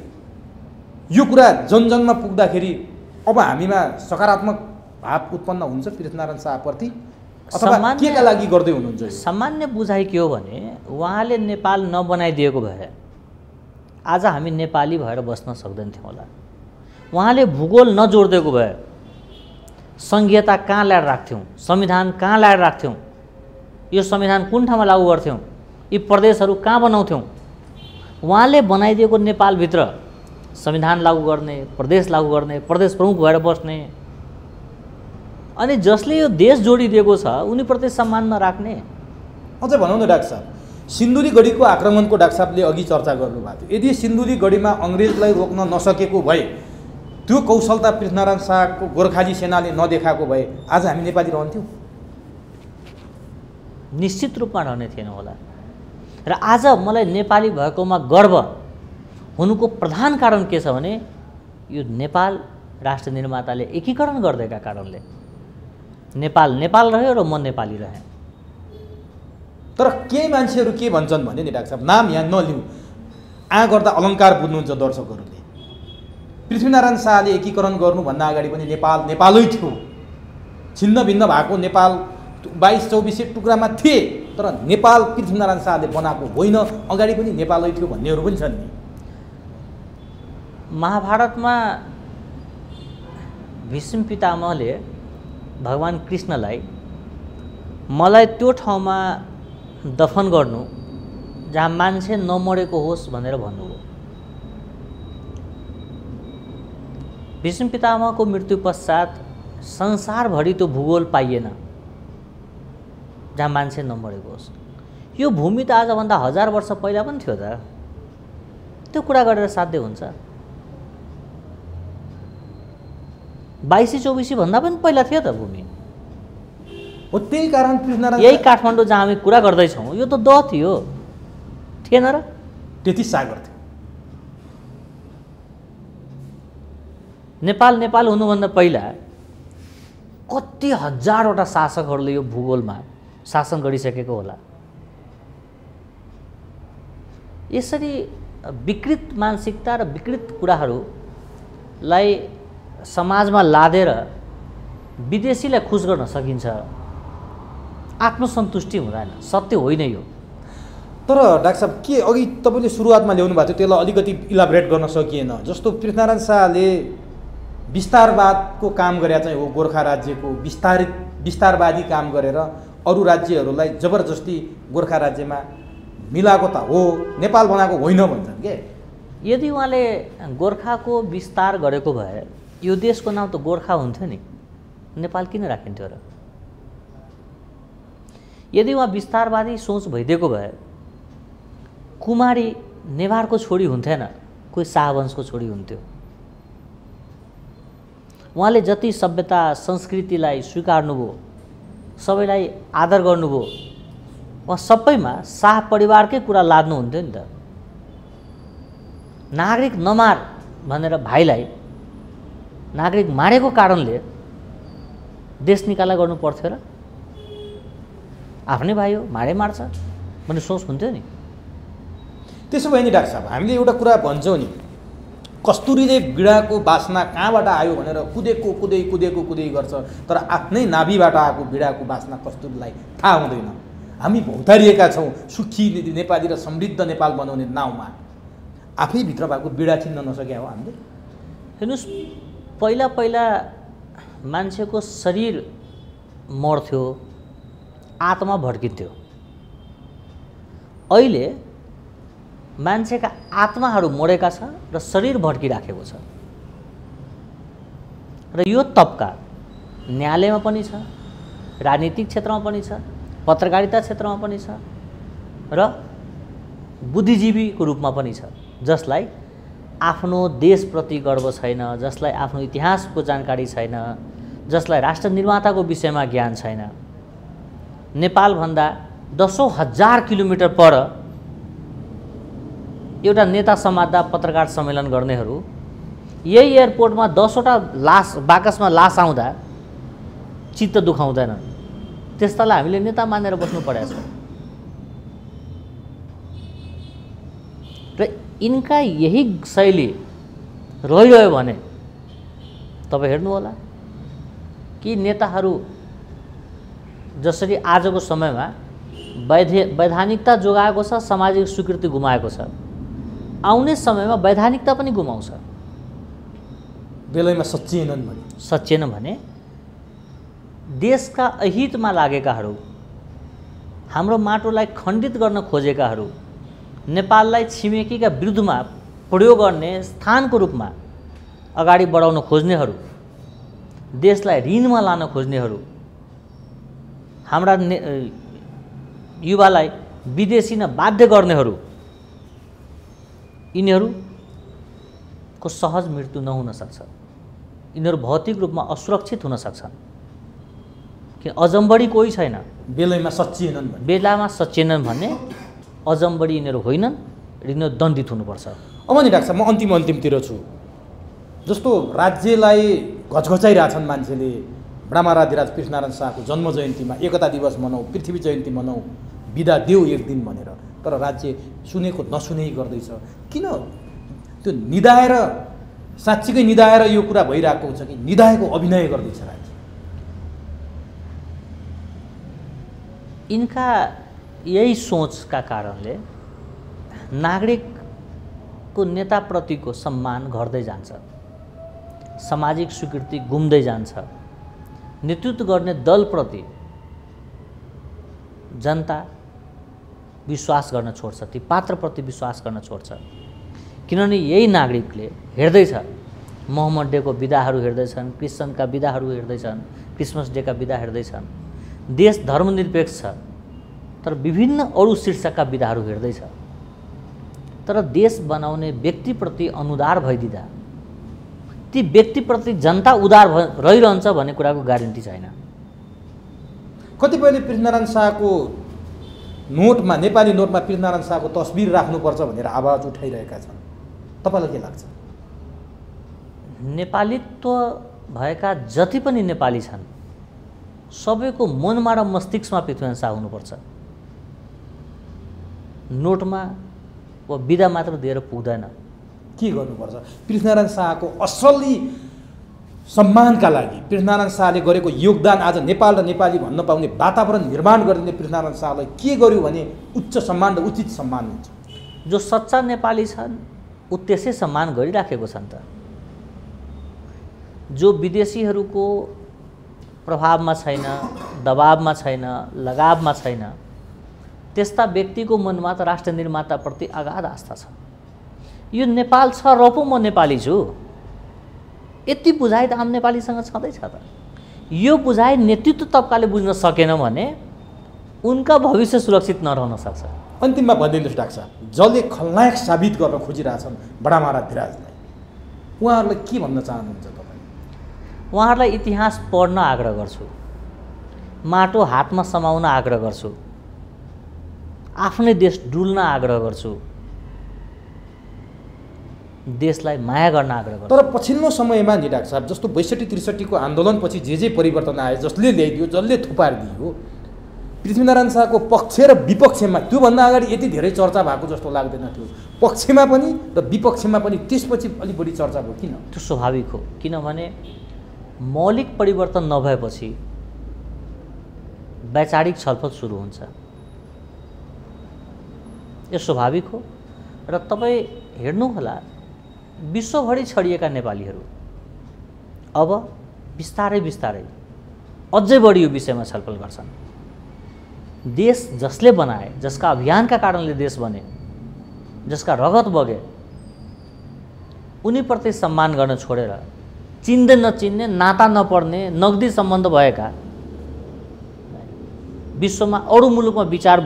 Speaker 2: यो कुरा जनजनमा पुग्दाखेरि अब हामीमा सकारात्मक भाव उत्पन्न हुन्छ पृथ्वीनारायण शाहप्रति, अथवा केका लागि गर्दै हुनुहुन्छ?
Speaker 1: सामान्य बुझाइ के हो भने उहाँले नेपाल नबनाइदिएको भए आज हामी नेपाली भएर बस्न सक्दैनथ्यौँ होला। उहाँले भूगोल नजोडिदिएको भए संघीयता कहाँ ल्याएर राख्थ्यौँ, संविधान कहाँ ल्याएर राख्थ्यौँ, यो संविधान कुन ठाउँमा लागू गर्थ्यौँ, यी प्रदेशहरू कहाँ बनाउँथ्यौँ? उहाँले बनाइदिएको नेपालभित्र संविधान लागू गर्ने, प्रदेश लागू गर्ने, प्रदेश प्रमुख भएर बस्ने, अनि जसले यो देश जोडिदिएको छ उनीप्रति सम्मान नराख्ने।
Speaker 2: अझ भनौँ न डाक्टर साहब, सिन्धुलीगढीको आक्रमणको डाक्टर साहबले अघि चर्चा गर्नुभएको थियो। यदि सिन्धुलीगढीमा अङ्ग्रेजलाई रोक्न नसकेको भए, त्यो कौशलता पृथ्वीनारायण शाहको गोर्खाली सेनाले नदेखाएको भए आज हामी नेपाली रहन्थ्यौँ?
Speaker 1: निश्चित रूपमा रहने थिएन होला। र आज मलाई नेपाली भएकोमा गर्व हुनुको प्रधान कारण के छ भने यो नेपाल राष्ट्र निर्माताले एकीकरण गरिदिएका कारणले नेपाल नेपाल रह्यो र म नेपाली रहेँ।
Speaker 2: तर केही मान्छेहरू के भन्छन् भने नि डाक्टर साहब, नाम यहाँ नलिउँ, गर्दा अलङ्कार बुझ्नुहुन्छ दर्शकहरूले। पृथ्वीनारायण शाहले एकीकरण गर्नुभन्दा अगाडि पनि नेपालै थियो। छिन्न भिन्न भएको नेपाल 22-24 टुक्रामा थिए, तर नेपाल पृथ्वीनारायण शाहले बनाएको होइन, अगाडि पनि नेपालै थियो भन्नेहरू पनि छन् नि।
Speaker 1: महाभारतमा भीष्म पितामहले भगवान कृष्णलाई मलाई त्यो ठाउँमा दफन गर्नु जहाँ मान्छे नमरेको होस् भनेर भन्नुभयो। भीष्म पितामहको मृत्यु पश्चात संसारभरि त्यो भूगोल पाइएन जहाँ मान्छे नमरेको होस्। यो भूमि त आजभन्दा 1000 वर्ष पहिला पनि थियो त, त्यो कुरा गरेर साध्य हुन्छ? 22-24 भन्दा पनि पहिला थियो त भूमि।
Speaker 2: हो, त्यही कारण पृथ्वीनारायण,
Speaker 1: यही काठमाडौँ जहाँ हामी कुरा गर्दैछौँ यो त दह थियो, थिएन र?
Speaker 2: त्यति सागर थियो।
Speaker 1: नेपाल हुनुभन्दा पहिला कति हजारवटा शासकहरूले यो भूगोलमा शासन गरिसकेको होला। यसरी विकृत मानसिकता र विकृत कुराहरूलाई समाजमा लादेर विदेशीलाई खुस गर्न सकिन्छ। आत्मसन्तुष्टि हुँदैन, सत्य होइन यो।
Speaker 2: तर डाक्टर साहब, के अघि तपाईँले सुरुवातमा ल्याउनु भएको थियो त्यसलाई अलिकति इलाबरेट गर्न सकिएन। जस्तो पृथ्वीनारायण शाहले विस्तारवादको काम गरे चाहिँ हो, गोर्खा राज्यको विस्तारवादी काम गरेर अरू राज्यहरूलाई जबरजस्ती गोर्खा राज्यमा मिलाएको त हो, नेपाल बनाएको होइन भन्छन् के।
Speaker 1: यदि उहाँले गोर्खाको विस्तार गरेको भए यो देशको नाम त गोर्खा हुन्थ्यो नि, नेपाल किन राखिन्थ्यो र? यदि उहाँ विस्तारवादी सोच भइदिएको भए कुमारी नेवारको छोरी हुन्थेन, कोही शाहवंशको छोरी हुन्थ्यो। उहाँले जति सभ्यता संस्कृतिलाई स्वीकार्नुभयो, सबैलाई आदर गर्नुभयो, उहाँ सबैमा शाह परिवारकै कुरा लाद्नुहुन्थ्यो नि त। नागरिक नमार भनेर भाइलाई नागरिक मारेको कारणले देश निकाला गर्नु पर्थ्यो र? आफ्नै भाइ हो, मारे मार्छ भन्ने सोच हुन्थ्यो नि।
Speaker 2: त्यसो भए नि डाक्टर साहब, हामीले एउटा कुरा भन्छौँ नि, कस्तुरीले बिडाको बास्ना कहाँबाट आयो भनेर कुदै गर्छ, तर आफ्नै नाभिबाट आएको बिडाको बास्ना कस्तुरीलाई थाहा हुँदैन। हामी भौतारिएका छौँ सुखी नेपाली र समृद्ध नेपाल बनाउने नाउँमा, आफै भित्र भएको बिडा चिन्न नसके हो हामीले।
Speaker 1: हेर्नुहोस्, पहिला मान्छेको शरीर मर्थ्यो, आत्मा भड्किन्थ्यो। अहिले मान्छेका आत्माहरू मरेका छ र शरीर भड्किराखेको छ। र यो तबका न्यायालयमा पनि छ, राजनीतिक क्षेत्रमा पनि छ, पत्रकारिता क्षेत्रमा पनि छ र बुद्धिजीवीको रूपमा पनि छ, जसलाई आफ्नो देशप्रति गर्व छैन, जसलाई आफ्नो इतिहासको जानकारी छैन, जसलाई राष्ट्र निर्माताको विषयमा ज्ञान छैन। नेपालभन्दा 10,000 किलोमिटर पर एउटा नेता समात्दा पत्रकार सम्मेलन गर्नेहरू यही एयरपोर्टमा 10वटा लास बाकसमा लास आउँदा चित्त दुखाउँदैन। त्यस्तालाई हामीले नेता मानेर बस्नु परेको छ। र यिनका यही शैली रहिरह्यो भने तपाईँ हेर्नु होला कि नेताहरू जसरी आजको समयमा वैधानिकता जोगाएको छ, सामाजिक स्वीकृति गुमाएको छ, आउने समयमा वैधानिकता पनि गुमाउँछ।
Speaker 2: बेलैमा सच्चिएन भने
Speaker 1: देशका अहितमा लागेकाहरू, हाम्रो माटोलाई खण्डित गर्न खोजेकाहरू, नेपाललाई छिमेकीका विरुद्धमा प्रयोग गर्ने स्थानको रूपमा अगाडि बढाउन खोज्नेहरू, देशलाई ऋणमा लान खोज्नेहरू, हाम्रा युवालाई विदेशी बाध्य गर्नेहरू, यिनीहरूको सहज मृत्यु नहुन सक्छ। यिनीहरू भौतिक रूपमा असुरक्षित हुन सक्छन् कि अजम्बडी कोही छैन।
Speaker 2: बेलामा सच्चिएनन्
Speaker 1: भन्ने अजम्बडी यिनीहरू होइनन्, यिनीहरू दण्डित हुनुपर्छ।
Speaker 2: अब नि डाक्टर साहब, म अन्तिमतिर छु। जस्तो राज्यलाई घचघचाइरहेछन् मान्छेले, ब्रह्मराधिराज पृथ्वीनारायण शाहको जन्म जयन्तीमा एकता दिवस मनाऊ, पृथ्वी जयन्ती मनाऊ बिदा देऊ एक दिन भनेर, तर राज्य सुनेको नसुनै गर्दैछ। किन त्यो निदाएर, साँच्चीकै निदाएर यो कुरा भइरहेको छ कि निदाएको अभिनय गर्दैछ राज्य?
Speaker 1: इनका यही सोचका कारणले नागरिकको नेताप्रतिको सम्मान घट्दै जान्छ, सामाजिक स्वीकृति गुम्दै जान्छ, नेतृत्व गर्ने दलप्रति जनता विश्वास गर्न छोड्छ, ती पात्रप्रति विश्वास गर्न छोड्छ। किनभने यही नागरिकले हेर्दैछ, मोहम्मद डेको बिदाहरू हेर्दैछन्, क्रिस्चियनका बिदाहरू हेर्दैछन्, क्रिसमस डेका बिदा हेर्दैछन्। देश धर्मनिरपेक्ष छ तर विभिन्न अरू शीर्षकका बिदाहरू हेर्दैछ। तर देश बनाउने व्यक्तिप्रति अनुदार भइदिँदा ती व्यक्तिप्रति जनता उदार रहिरहन्छ भन्ने कुराको ग्यारेन्टी छैन।
Speaker 2: कतिपयले पृथ्वीनारायण शाहको नोटमा, नेपाली नोटमा पृथ्वीनारायण शाहको तस्बिर राख्नुपर्छ भनेर आवाज उठाइरहेका छन्। तपाईँलाई के लाग्छ? नेपालीत्व भएका जति पनि नेपाली छन् सबैको मनमा र मस्तिष्कमा पृथ्वीनारायण शाह हुनुपर्छ। नोटमा वा बिदा मात्र दिएर पुग्दैन। के गर्नुपर्छ? पृथ्वीनारायण शाहको असली सम्मानका लागि पृथ्वीनारायण शाहले गरेको योगदान आज नेपाल र नेपाली भन्न पाउने वातावरण निर्माण गरिदिने पृथ्वीनारायण शाहलाई के गर्यो भने उच्च सम्मान र उचित सम्मान हुन्छ।
Speaker 1: जो सच्चा नेपाली छन् ऊ त्यसै सम्मान गरिराखेको छन् त। जो विदेशीहरूको प्रभावमा छैन, दबावमा छैन, लगावमा छैन, त्यस्ता व्यक्तिको मनमा त राष्ट्र निर्माताप्रति अगाध आस्था छ। यो नेपाल छ र पो म नेपाली छु, यति बुझाइ त आम नेपालीसँग छँदैछ त। यो बुझाइ नेतृत्व तबकाले बुझ्न सकेन भने उनका भविष्य सुरक्षित नरहन सक्छ।
Speaker 2: अन्तिममा भनिदिनुहोस् डाक्टर साहब, जसले खलनायक साबित गर्न खोजिरहेछन् बडा महाराज धिराजलाई, उहाँहरूलाई के भन्न चाहनुहुन्छ तपाईँ?
Speaker 1: उहाँहरूलाई इतिहास पढ्न आग्रह गर्छु, माटो हातमा समाउन आग्रह गर्छु, आफ्नै देश डुल्न आग्रह गर्छु, देशलाई माया गर्न आग्रह गर्छु।
Speaker 2: तर पछिल्लो समयमा नि डाक्टर साहब, जस्तो 62-63 को आन्दोलनपछि जे परिवर्तन आयो, जसले ल्याइदियो, जसले थुपारिदियो, पृथ्वीनारायण शाहको पक्ष र विपक्षमा त्योभन्दा अगाडि यति धेरै चर्चा भएको जस्तो लाग्दैन थियो। पक्षमा पनि र विपक्षमा पनि त्यसपछि अलि बढी चर्चा भयो। किन?
Speaker 1: त्यो स्वाभाविक हो, किनभने मौलिक परिवर्तन नभएपछि वैचारिक छलफल सुरु हुन्छ। यो स्वाभाविक हो र तपाईँ हेर्नुहोला, विश्वभरि छडिएका नेपालीहरू अब बिस्तारै बिस्तारै अझै बढी यो विषयमा छलफल गर्छन्। देश जसले बनाए, जसका अभियानका कारणले देश बने, जसका रगत बगे, उनीप्रति सम्मान गर्न छोडेर चिन्दै नचिन्ने, नाता नपर्ने, नगदी सम्बन्ध भएका, विश्वमा अरू मुलुकमा विचार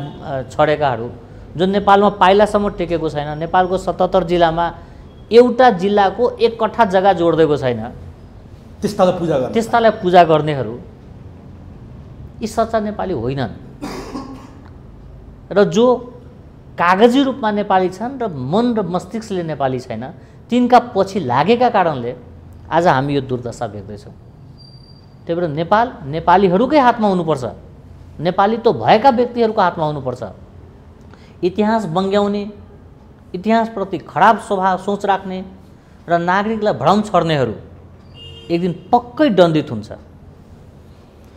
Speaker 1: छडेकाहरू जो नेपालमा पाइलासम्म टेकेको छैन, नेपालको 77 जिल्लामा एउटा जिल्लाको 1 कट्ठा जग्गा जोड्दैको छैन, त्यस्तालाई पूजा गर्नेहरू यी सच्चा नेपाली होइनन्। र जो कागजी रूपमा नेपाली छन् र मन र मस्तिष्कले नेपाली छैन, तिनका पछि लागेका कारणले आज हामी यो दुर्दशा भेट्दैछौँ। त्यही भएर नेपाल नेपालीहरूकै हातमा हुनुपर्छ, नेपालीत्व भएका व्यक्तिहरूको हातमा हुनुपर्छ। इतिहास बङ्ग्याउने, इतिहासप्रति खराब स्वभाव सोच राख्ने र नागरिकलाई भ्रम छर्नेहरू एक दिन पक्कै दण्डित हुन्छ,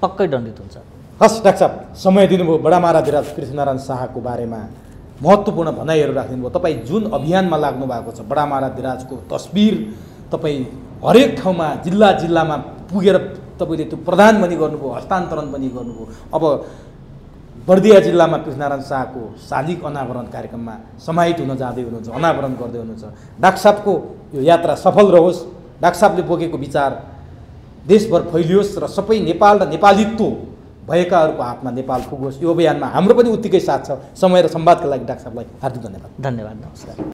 Speaker 1: पक्कै दण्डित हुन्छ।
Speaker 2: हस् डाक्टर साहब, समय दिनुभयो। बडा महाराज धिराज पृथ्वीनारायण शाहको बारेमा महत्त्वपूर्ण भनाइहरू राखिदिनु भयो। तपाईँ जुन अभियानमा लाग्नु भएको छ, बडा महाराज धिराजको तस्बिर तपाईँ हरेक ठाउँमा, जिल्ला जिल्लामा पुगेर तपाईँले त्यो प्रदान पनि गर्नुभयो, हस्तान्तरण पनि गर्नुभयो। अब बर्दिया जिल्लामा पृथ्वीनारायण शाहको शालिग अनावरण कार्यक्रममा समाहित हुन जाँदै हुनुहुन्छ, अनावरण गर्दै हुनुहुन्छ। डाक्टर साहबको यो यात्रा सफल रहोस्। डाक्टर साहबले बोकेको विचार देशभर फैलियोस् र सबै नेपाल र नेपालीत्व भएकाहरूको हातमा नेपाल पुगोस्। यो अभियानमा हाम्रो पनि उत्तिकै साथ छ। समय र संवादका लागि डाक्टर साहबलाई हार्दिक धन्यवाद।
Speaker 1: धन्यवाद, नमस्कार।